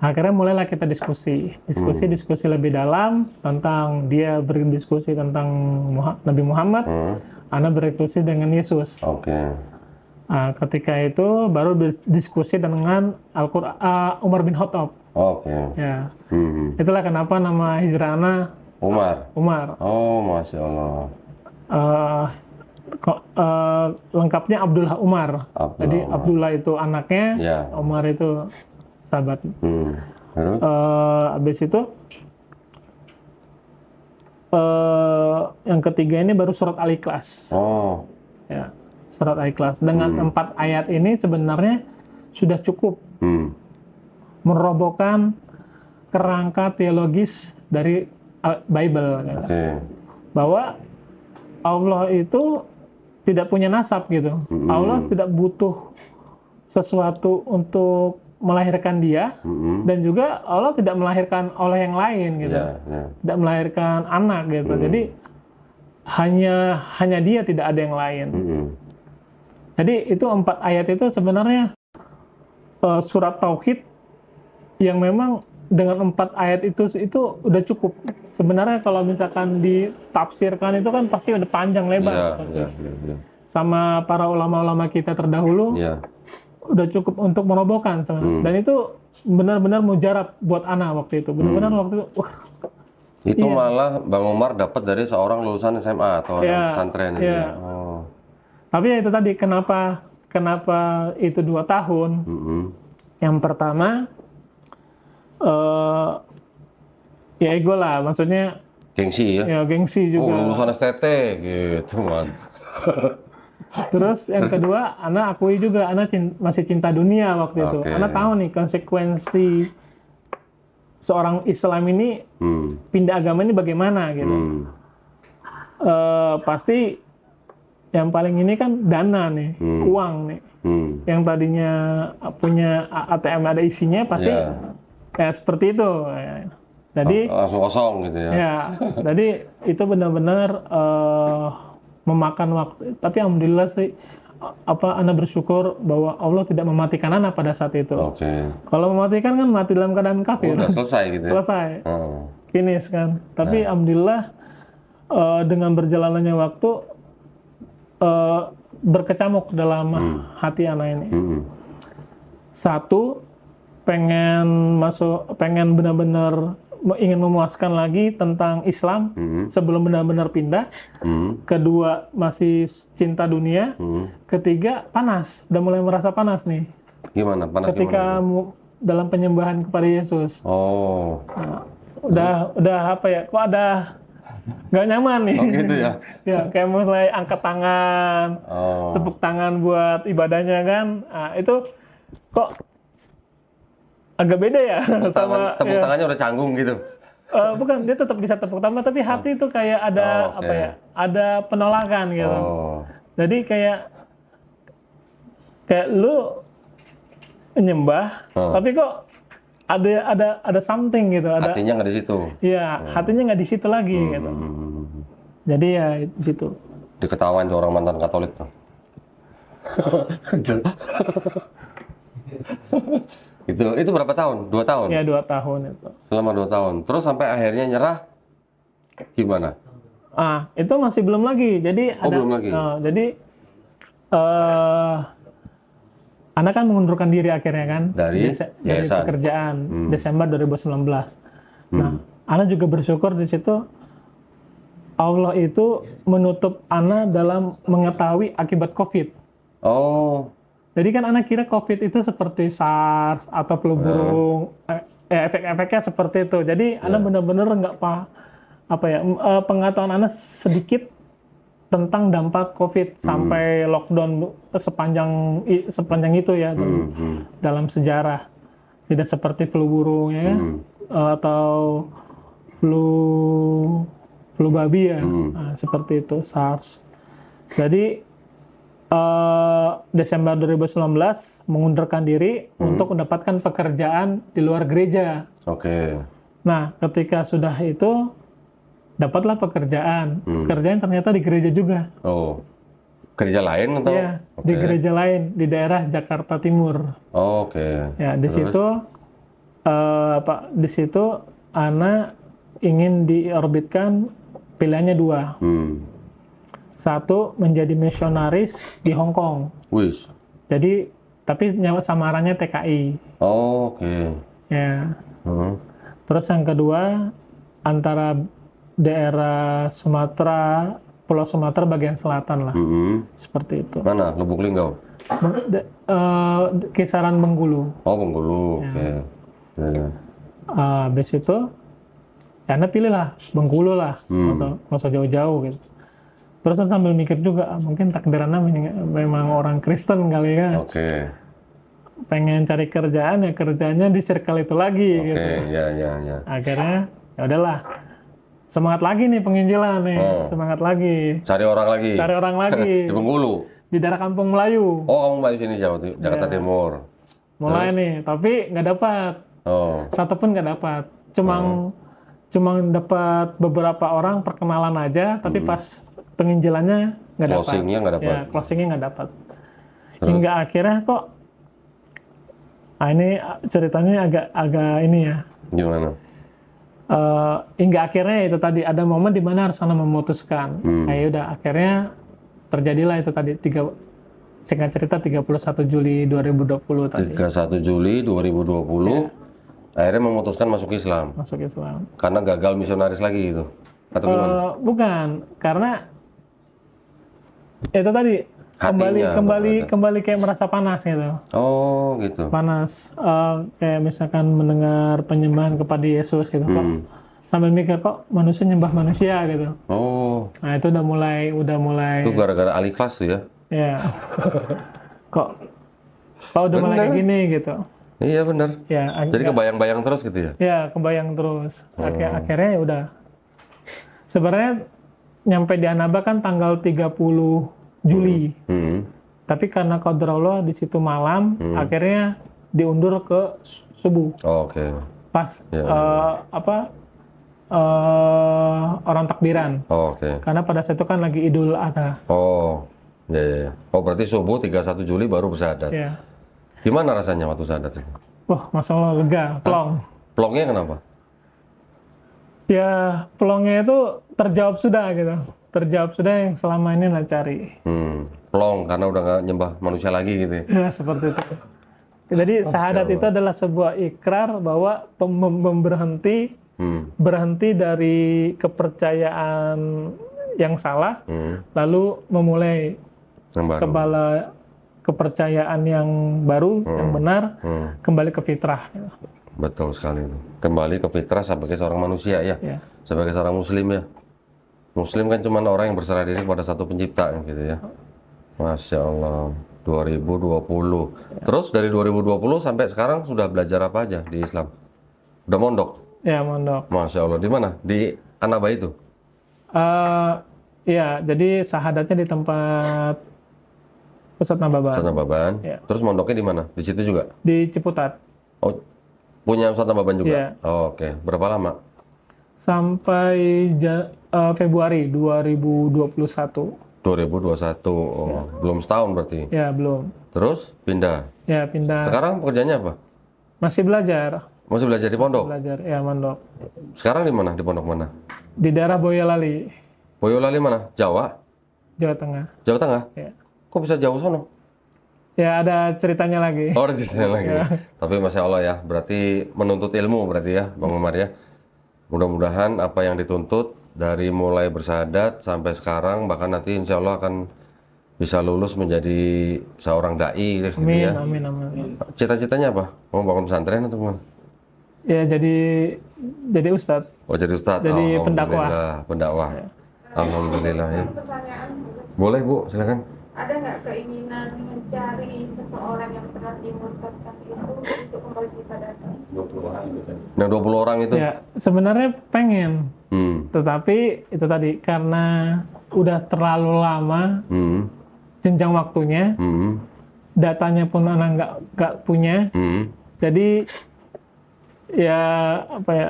Akhirnya mulailah kita diskusi lebih dalam tentang dia berdiskusi tentang Nabi Muhammad, Ana berdiskusi dengan Yesus. Oke. Nah, ketika itu baru berdiskusi dengan Al-Quran, Umar bin Khattab. Oke. Ya, Hmm. itulah kenapa nama hijrah Ana Umar. Oh, Masya Allah. Lengkapnya Abdullah Umar. Abdullah Jadi Umar. Abdullah itu anaknya, Ya. Umar itu sahabat. Terus? Habis itu yang ketiga ini baru surat Al-Ikhlas. Oh. Ya, surat Al-Ikhlas dengan 4 ayat ini sebenarnya sudah cukup merobohkan kerangka teologis dari Bible. Ya. Oke. Bahwa Allah itu tidak punya nasab gitu. Allah tidak butuh sesuatu untuk melahirkan dia, dan juga Allah tidak melahirkan oleh yang lain gitu. Ya, ya. Tidak melahirkan anak gitu. Jadi hanya dia, tidak ada yang lain. Jadi itu 4 ayat itu sebenarnya surat tauhid yang memang dengan 4 ayat itu udah cukup. Sebenarnya kalau misalkan ditafsirkan itu kan pasti udah panjang lebar. Ya, ya. Sama para ulama-ulama kita terdahulu Ya. udah cukup untuk merobohkan sebenarnya. Dan itu benar-benar mujarab buat Ana waktu itu. Benar-benar waktu itu, wah, Itu Iya. malah Bang Umar dapat dari seorang lulusan SMA atau Iya, pesantren ini. iya. Oh. Tapi ya itu tadi kenapa itu 2 tahun? Yang pertama ya ego lah, maksudnya Gengsi ya. ya gengsi Oh, juga. lulusan STT gitu, man. Terus yang kedua, Ana akui juga Ana masih cinta dunia waktu itu. Oke. Ana tahu nih konsekuensi seorang Islam ini pindah agama ini bagaimana gitu. Pasti yang paling ini kan dana nih, uang nih. Yang tadinya punya ATM ada isinya pasti Ya. kayak seperti itu. Ya. Jadi Langsung kosong gitu ya. ya, jadi itu benar-benar memakan waktu. Tapi alhamdulillah sih, Ana bersyukur bahwa Allah tidak mematikan Ana pada saat itu. Oke. Kalau mematikan kan mati dalam keadaan kafir. Udah selesai gitu ya. Selesai, Oh. finish kan. Tapi alhamdulillah dengan berjalannya waktu berkecamuk dalam hati Ana ini. Satu, pengen benar-benar ingin memuaskan lagi tentang Islam sebelum benar-benar pindah. Kedua, masih cinta dunia. Ketiga, panas, udah mulai merasa panas nih Gimana? Panas ketika gimana? dalam penyembahan kepada Yesus. Oh. Nah, udah apa ya, kok ada nggak nyaman nih. Oh gitu ya. Ya, kayak mulai angkat tangan, Oh. tepuk tangan buat ibadahnya kan. Nah, itu kok agak beda ya sama Tepuk ya. tangannya udah canggung gitu. Bukan, dia tetap bisa tepuk tangan, tapi hati itu kayak ada Oh, oke. apa ya, ada penolakan gitu. Oh. Jadi kayak lu nyembah, tapi kok ada something gitu, ada Hatinya nggak di situ. ya hatinya nggak di situ lagi gitu. Jadi ya di situ. Diketawain tuh orang mantan Katolik tuh. Itu berapa tahun? 2 tahun? Ya 2 tahun itu. Selama 2 tahun. Terus sampai akhirnya nyerah gimana? Itu masih belum lagi. Jadi belum lagi. Jadi Ana kan mengundurkan diri akhirnya kan Dari dari yayasan. pekerjaan Desember 2019. Nah, Ana juga bersyukur di situ Allah itu menutup Ana dalam mengetahui akibat COVID. Oh. Jadi kan Ana kira COVID itu seperti SARS atau flu burung, efek-efeknya seperti itu. Jadi Ana benar-benar nggak pengetahuan Ana sedikit tentang dampak COVID sampai lockdown sepanjang itu ya dalam sejarah. Tidak seperti flu burung ya, atau flu babi ya, seperti itu SARS. Jadi Desember 2019 mengundurkan diri untuk mendapatkan pekerjaan di luar gereja. Oke. Nah, ketika sudah itu dapatlah pekerjaan. Pekerjaan ternyata di gereja juga. Oh. Gereja lain atau? Iya, di gereja lain di daerah Jakarta Timur. Oh, oke. Ya, di Terus? situ di situ Ana ingin diorbitkan, pilihannya dua. Satu, menjadi misionaris di Hong Kong. Wis. Jadi, tapi nyawa samarannya TKI. Oh, oke. Ya. Hmm. Terus yang kedua, antara daerah Sumatera, Pulau Sumatera bagian selatan lah. Seperti itu. Mana? Lubuk Linggau? Kisaran Bengkulu. Oh, Bengkulu. Oke. Ya. Habis itu, ya Anda pilih lah, Bengkulu lah, nggak usah jauh-jauh gitu. Terus saya sambil mikir juga, mungkin takdir Anda memang orang Kristen kali ya, Oke. pengen cari kerjaan ya kerjanya di circle itu lagi Oke, gitu. ya. Akhirnya, ya udahlah, semangat lagi nih penginjilan nih, semangat lagi, Cari orang lagi. cari orang lagi Di Bengkulu. di daerah Kampung Melayu, Oh, kamu balik sini Jakarta Timur. mulai nih, tapi nggak dapat, Oh. satu pun nggak dapat, cuma dapat beberapa orang perkenalan aja, tapi pas penginjilannya nggak dapat. Closingnya nggak dapat. Ya, closingnya nggak dapat. Hingga akhirnya kok, ini ceritanya agak ini ya. Gimana? Hingga akhirnya itu tadi ada momen di mana Arsana memutuskan. Nah, udah akhirnya terjadilah itu tadi singkat cerita 31 Juli 2020 tadi 31 Juli 2020 akhirnya memutuskan masuk Islam masuk Islam. karena gagal misionaris lagi gitu. Atau gimana? Bukan, karena itu tadi Hatinya kembali kayak merasa panas gitu. Oh, gitu. Panas, kayak misalkan mendengar penyembahan kepada Yesus gitu kok. Sambil mikir kok manusia nyembah manusia gitu. Oh, Nah, itu udah mulai itu gara-gara alih kelas tuh ya? ya. Kok udah mulai kayak gini gitu. Iya benar. Ya, Jadi kebayang-bayang terus gitu ya? ya kebayang terus. Akhirnya ya udah. Sebenarnya nyampe di Anaba kan tanggal 30 Juli. Tapi karena qadarullah di situ malam, akhirnya diundur ke subuh. Oh, oke. Pas orang takbiran. Oh, oke. Karena pada saat itu kan lagi Idul Adha. Oh, ya. Oh, berarti subuh 31 Juli baru bersahadat. Ya. Gimana rasanya waktu sahadat itu? Wah, Masya Allah lega, plong. Plongnya kenapa? Ya, plongnya itu terjawab sudah gitu. Terjawab sudah yang selama ini nak cari. Plong karena udah nggak nyembah manusia lagi gitu ya? Ya, seperti itu. Jadi syahadat itu adalah sebuah ikrar bahwa berhenti dari kepercayaan yang salah, lalu memulai Yang baru. kepercayaan yang baru, yang benar, kembali ke fitrah. Betul sekali. Kembali ke fitrah sebagai seorang manusia ya, Ya. sebagai seorang muslim ya. Muslim kan cuma orang yang berserah diri kepada satu pencipta gitu ya. Masya Allah. 2020. Terus dari 2020 sampai sekarang sudah belajar apa aja di Islam? Udah mondok? Ya, mondok. Masya Allah. Di mana? Di Anaba itu? Ya, jadi syahadatnya di tempat Pusat Nababan. Ustadz Nababan. Ya. Terus mondoknya di mana? Di situ juga? Di Ciputat. Oh, punya Ustadz Nababan juga? Iya. Oh, oke. Berapa lama? Sampai Februari 2021. 2021. Oh, belum setahun berarti. Ya, belum. Terus pindah. Ya, pindah. Sekarang pekerjaannya apa? Masih belajar. Masih belajar di pondok? Belajar, ya, mondok. Sekarang di mana? Di pondok mana? Di daerah Boyolali, Boyolali mana? Jawa? Jawa Tengah. Jawa Tengah? Ya. Kok bisa jauh sono? Ya, ada ceritanya lagi. Oh, ada ceritanya lagi. Ya. Tapi Masya Allah ya, berarti menuntut ilmu berarti ya, Bang Umar ya. Mudah-mudahan apa yang dituntut dari mulai bersahadat sampai sekarang, bahkan nanti insya Allah akan bisa lulus menjadi seorang da'i gitu Amin, ya. amin, amin. Cita-citanya apa? Mau bangun pesantren atau gimana? Ya, jadi ustadz. Oh, jadi ustadz? Jadi pendakwah. Alhamdulillah, pendakwah. Alhamdulillah ya. Pertanyaan, Boleh Bu, silakan. ada nggak keinginan mencari seseorang yang pernah dimurtadkan itu untuk kembali bisa datang? Nah 20 orang itu? Ya, sebenarnya pengen. Tetapi itu tadi, karena udah terlalu lama jenjang waktunya, datanya pun anak nggak punya, jadi ya apa ya,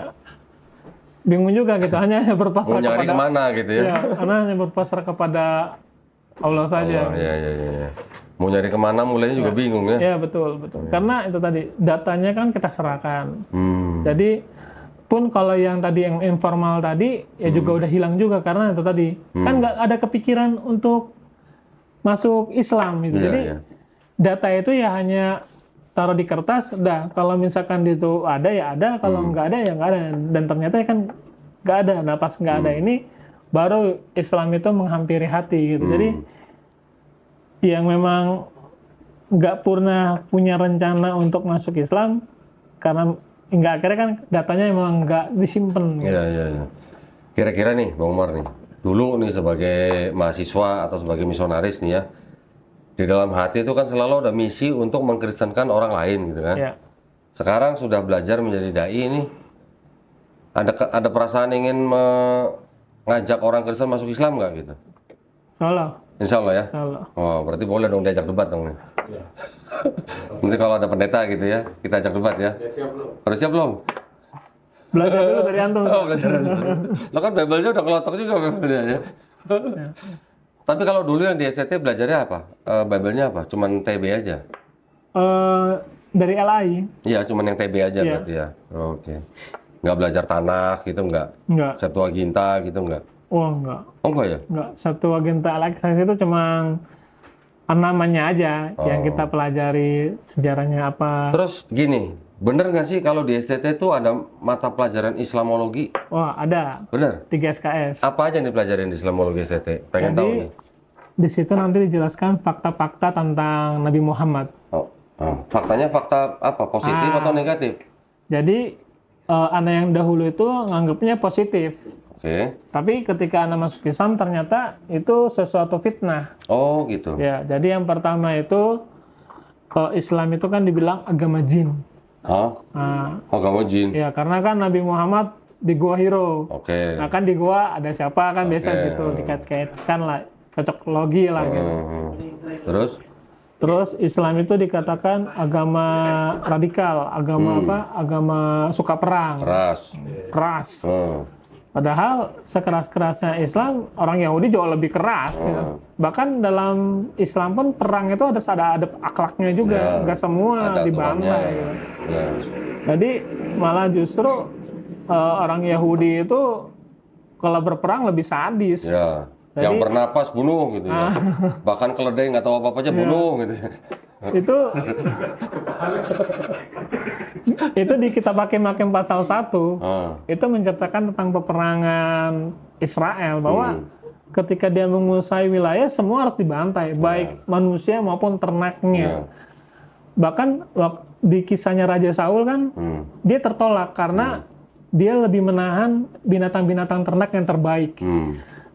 bingung juga gitu, hanya berpasrah Mau nyari kepada kemana gitu ya? ya, karena hanya berpasrah kepada Allah saja. Allah, ya. Mau nyari kemana mulainya juga bingung ya. Ya betul. Karena itu tadi datanya kan kita serahkan. Jadi pun kalau yang tadi yang informal tadi ya juga udah hilang juga karena itu tadi kan nggak ada kepikiran untuk masuk Islam gitu. Iya, Jadi iya. data itu ya hanya taruh di kertas, udah kalau misalkan itu ada ya ada, kalau nggak ada ya nggak ada. Dan ternyata kan nggak ada. Nah pas nggak ada ini baru Islam itu menghampiri hati gitu. Jadi yang memang nggak pernah punya rencana untuk masuk Islam karena hingga akhirnya kan datanya memang nggak disimpan. Iya. Kira-kira nih, Bang Umar nih, dulu nih sebagai mahasiswa atau sebagai misionaris nih ya, di dalam hati itu kan selalu ada misi untuk mengkristenkan orang lain gitu kan. Ya. Sekarang sudah belajar menjadi dai ini, ada perasaan ingin mengajak orang Kristen masuk Islam nggak gitu? Salah. Insya Allah ya. Salah. Oh, berarti boleh dong diajak debat dong nih. Nanti kalau ada pendeta gitu ya, kita ajak debat ya. Udah siap belum? Belajar dulu dari antum. Oh, belajar. Lo kan Bible-nya udah kelotok juga Bible-nya ya. Tapi kalau dulu yang di STT belajarnya apa? Bible-nya apa? Cuman TB aja? Dari LAI? Iya, cuman yang TB aja Iya. berarti ya. Oke. Nggak belajar tanah gitu nggak? Enggak. Septuaginta gitu nggak? Oh enggak. Oh enggak ya? Enggak. Septuaginta Alexis itu cuma namanya aja yang kita pelajari sejarahnya apa. Terus gini, bener nggak sih kalau di STT itu ada mata pelajaran Islamologi? Wah ada. Bener? 3 SKS. Apa aja yang dipelajarin di Islamologi STT? Pengen Jadi, tahu nih. di situ nanti dijelaskan fakta-fakta tentang Nabi Muhammad. Faktanya fakta apa? Positif atau negatif? Jadi anak yang dahulu itu nganggapnya positif. Oke. Tapi ketika anak masuk Islam ternyata itu sesuatu fitnah. Oh gitu. Ya, jadi yang pertama itu Islam itu kan dibilang agama jin. Hah? Nah, Agama jin. ya karena kan Nabi Muhammad di Gua Hiro. Oke. Nah kan di gua ada siapa kan biasa gitu dikait-kaitkan lah, cocok logi lah gitu. Terus? Terus Islam itu dikatakan agama radikal, agama apa? Agama suka perang, keras. Padahal sekeras-kerasnya Islam, orang Yahudi jauh lebih keras. Gitu. Bahkan dalam Islam pun perang itu ada akhlaknya juga, nggak semua dibantai. Gitu. Jadi malah justru orang Yahudi itu kalau berperang lebih sadis. Ya. Jadi, yang bernapas bunuh gitu ya. Bahkan keledai nggak tahu apa-apa aja bunuh gitu. Itu di kitab Hakim-Hakim pasal 1 itu menceritakan tentang peperangan Israel bahwa ketika dia menguasai wilayah semua harus dibantai, baik manusia maupun ternaknya. Bahkan di kisahnya Raja Saul kan dia tertolak karena dia lebih menahan binatang-binatang ternak yang terbaik.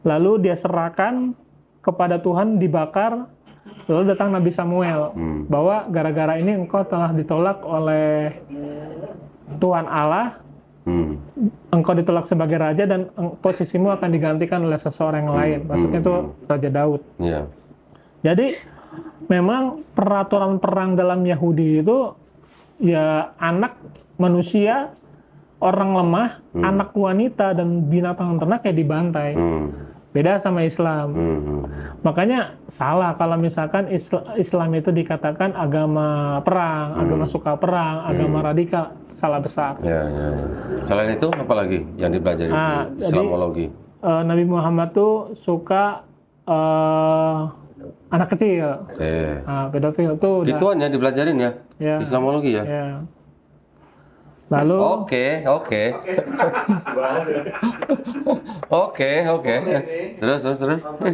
Lalu dia serahkan kepada Tuhan, dibakar. Lalu datang Nabi Samuel bahwa gara-gara ini engkau telah ditolak oleh Tuhan Allah, engkau ditolak sebagai raja dan posisimu akan digantikan oleh seseorang yang lain. Maksudnya itu Raja Daud. Jadi memang peraturan perang dalam Yahudi itu ya anak manusia, orang lemah, anak wanita dan binatang ternak ya dibantai. Beda sama Islam. Makanya salah kalau misalkan Islam itu dikatakan agama perang, agama suka perang, agama radikal. Salah besar. Selain itu apa lagi yang dipelajari di Islamologi? Nabi Muhammad tuh suka anak kecil. Pedofil tuh udah. Gituan ya dipelajarin ya? Islamologi ya? Lalu Oke. Terus.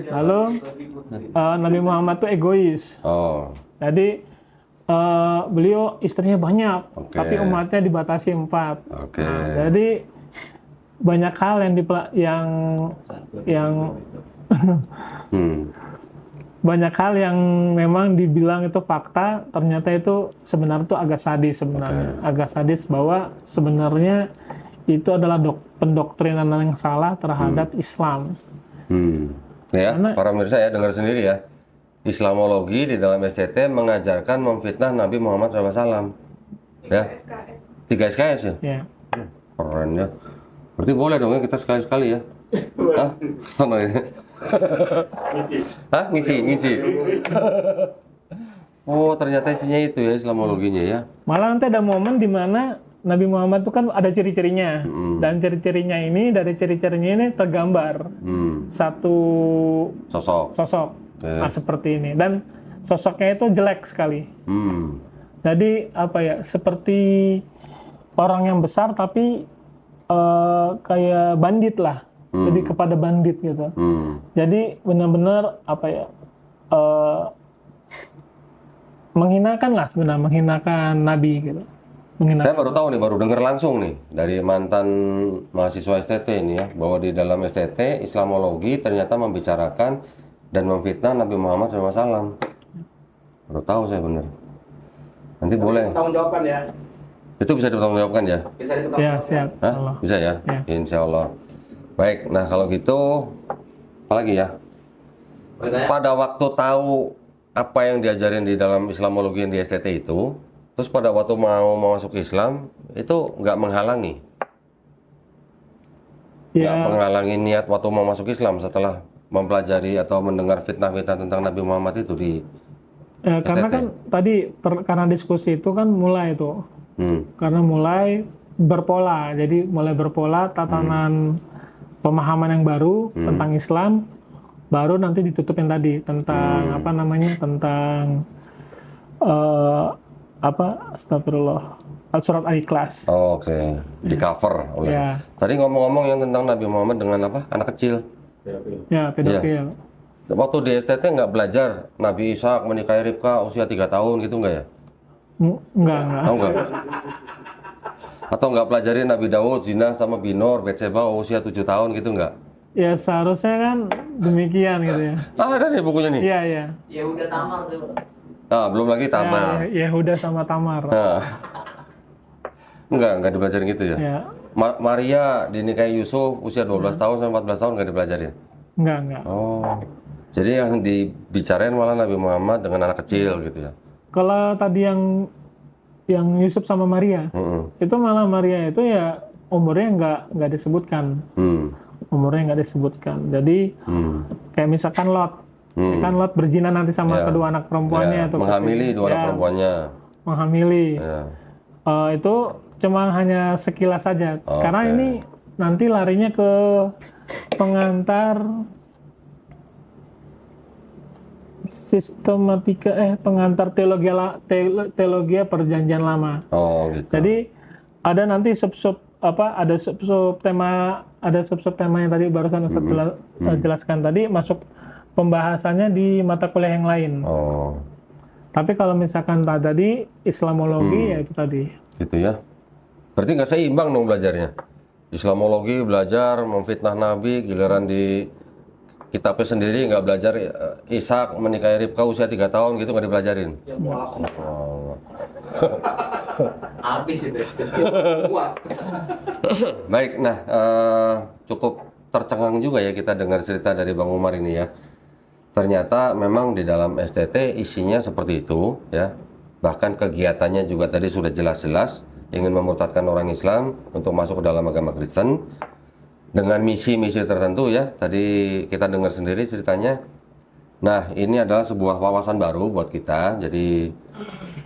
Lalu Nabi Muhammad tuh egois. Jadi beliau istrinya banyak, tapi umatnya dibatasi 4. Nah, jadi banyak hal yang banyak hal yang memang dibilang itu fakta, ternyata itu sebenarnya itu agak sadis sebenarnya. Agak sadis bahwa sebenarnya itu adalah pendoktrinan yang salah terhadap Islam. Ya, para pemirsa ya, dengar sendiri ya. Islamologi di dalam STT mengajarkan memfitnah Nabi Muhammad SAW. Ya, 3 SKS ya? Ya. Keren ya. Berarti boleh dong ya kita sekali-sekali ya? Hah? Sono ya? Hah? Ngisi. Oh, ternyata isinya itu ya Islamologinya ya. Malah nanti ada momen di mana Nabi Muhammad itu kan ada ciri-cirinya. Mm. Dan ciri-cirinya ini, dari ciri-cirinya ini tergambar satu sosok. Oke. Nah, seperti ini. Dan sosoknya itu jelek sekali. Jadi apa ya, seperti orang yang besar tapi kayak bandit lah. Lebih kepada bandit gitu. Jadi benar-benar apa ya, menghinakan lah sebenarnya, menghinakan Nabi gitu. Saya baru tahu nih, baru dengar langsung nih dari mantan mahasiswa STT ini ya, bahwa di dalam STT Islamologi ternyata membicarakan dan memfitnah Nabi Muhammad SAW. Baru tahu saya bener. Nanti boleh. Pertanggungjawaban ya. Itu bisa dipertanggungjawabkan ya? Bisa Ya, dipertanggungjawabkan. siap. Hah? Insyaallah. Bisa ya? Ya. Insya Allah. Baik, nah kalau gitu, apa lagi ya? Pada waktu tahu apa yang diajarin di dalam Islamologi yang di STT itu, terus pada waktu mau masuk Islam, itu nggak menghalangi? Nggak Ya, menghalangi niat waktu mau masuk Islam setelah mempelajari atau mendengar fitnah-fitnah tentang Nabi Muhammad itu di karena STT? kan tadi karena diskusi itu kan mulai tuh. Karena mulai berpola. Jadi mulai berpola tatanan pemahaman yang baru tentang Islam, baru nanti ditutupin tadi tentang apa namanya, tentang astagfirullah, surat Al-Ikhlas. Oh, oke, di cover oleh. Ya. Tadi ngomong-ngomong yang tentang Nabi Muhammad dengan apa? Anak kecil. Ya, pedofil. Waktu di STT nggak belajar Nabi Ishak menikahi Ribka usia 3 tahun gitu nggak ya? Enggak. Tahu nggak? Atau nggak pelajarin Nabi Daud zina sama Binor, Betseba usia 7 tahun gitu nggak? Ya seharusnya kan demikian gitu ya. Ada nih bukunya nih. Iya, iya. Ya udah Tamar tuh. Ah, belum lagi Tamar. Ya, Yehuda sama Tamar. Nah. Enggak dipelajarin gitu ya? Ya, Maria dinikahi Yusuf usia 12 tahun sampai 14 tahun nggak dipelajarin? enggak. Oh. Jadi yang dibicarain malah Nabi Muhammad dengan anak kecil gitu ya? Kalau tadi yang Yusuf sama Maria, itu malah Maria itu ya umurnya nggak disebutkan. Umurnya nggak disebutkan. Jadi kayak misalkan Lot. Kan Lot berzina nanti sama Ya. kedua anak perempuannya. Ya, atau menghamili dua anak perempuannya. Menghamili. Ya. Itu cuma hanya sekilas saja. Oke. Karena ini nanti larinya ke pengantar pengantar teologi perjanjian lama. Oh gitu. Jadi ada nanti ada sub-sub tema yang tadi barusan Ustaz jelaskan tadi, masuk pembahasannya di mata kuliah yang lain. Oh. Tapi kalau misalkan tadi Islamologi ya itu tadi. Gitu ya. Berarti nggak seimbang dong belajarnya. Islamologi belajar memfitnah Nabi, giliran di kitabnya sendiri nggak belajar Ishak menikahi Ribka usia 3 tahun gitu nggak dipelajarin. Ya pola Oh. habis itu. Kuat. Baik, nah cukup tercengang juga ya kita dengar cerita dari Bang Umar ini ya. Ternyata memang di dalam STT isinya seperti itu ya. Bahkan kegiatannya juga tadi sudah jelas-jelas ingin memurtadkan orang Islam untuk masuk ke dalam agama Kristen dengan misi-misi tertentu ya. Tadi kita dengar sendiri ceritanya. Nah, ini adalah sebuah wawasan baru buat kita. Jadi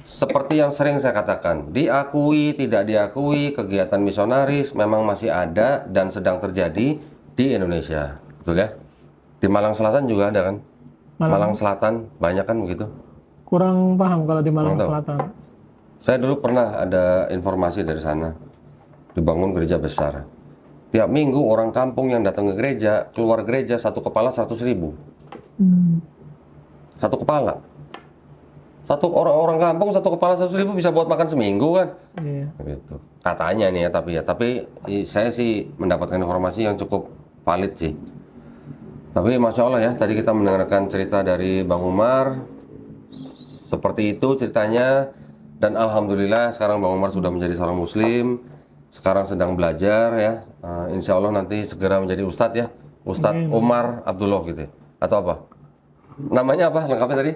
seperti yang sering saya katakan, diakui tidak diakui kegiatan misionaris memang masih ada dan sedang terjadi di Indonesia. Betul ya? Di Malang Selatan juga ada kan? Malang Selatan banyak kan begitu? Kurang paham kalau di Malang Kurang tahu. Selatan. Saya dulu pernah ada informasi dari sana. Dibangun gereja besar. Tiap minggu orang kampung yang datang ke gereja, keluar gereja satu kepala 100.000. Satu kepala. Satu orang kampung satu kepala 100.000 bisa buat makan seminggu kan? Iya. Gitu. Katanya nih ya, tapi saya sih mendapatkan informasi yang cukup valid sih. Tapi Masya Allah ya, tadi kita mendengarkan cerita dari Bang Umar. Seperti itu ceritanya. Dan Alhamdulillah sekarang Bang Umar sudah menjadi seorang Muslim. Sekarang sedang belajar ya. Insya Allah nanti segera menjadi Ustadz ya. Ustadz Umar Abdullah gitu ya. Atau apa? Namanya apa lengkapnya tadi?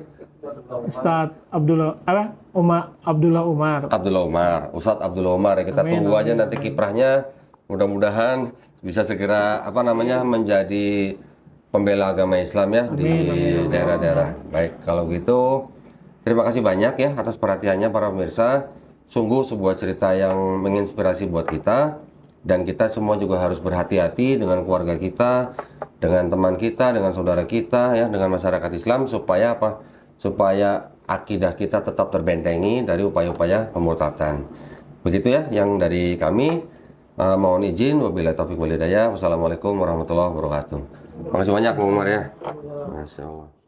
Ustadz Abdullah Umar. Abdullah Umar, Ustadz Abdullah Umar ya. Kita Amin, tunggu aja amin, nanti kiprahnya. Mudah-mudahan bisa segera menjadi pembela agama Islam ya di daerah-daerah. Baik, kalau gitu terima kasih banyak ya atas perhatiannya para pemirsa. Sungguh sebuah cerita yang menginspirasi buat kita, dan kita semua juga harus berhati-hati dengan keluarga kita, dengan teman kita, dengan saudara kita ya, dengan masyarakat Islam supaya apa? Supaya akidah kita tetap terbentengi dari upaya-upaya pemurtadan. Begitu ya yang dari kami. Mohon izin, wabillahi taufiq wal hidayah. Wassalamualaikum warahmatullahi wabarakatuh. Terima kasih banyak, Bung Umar ya. Masya Allah.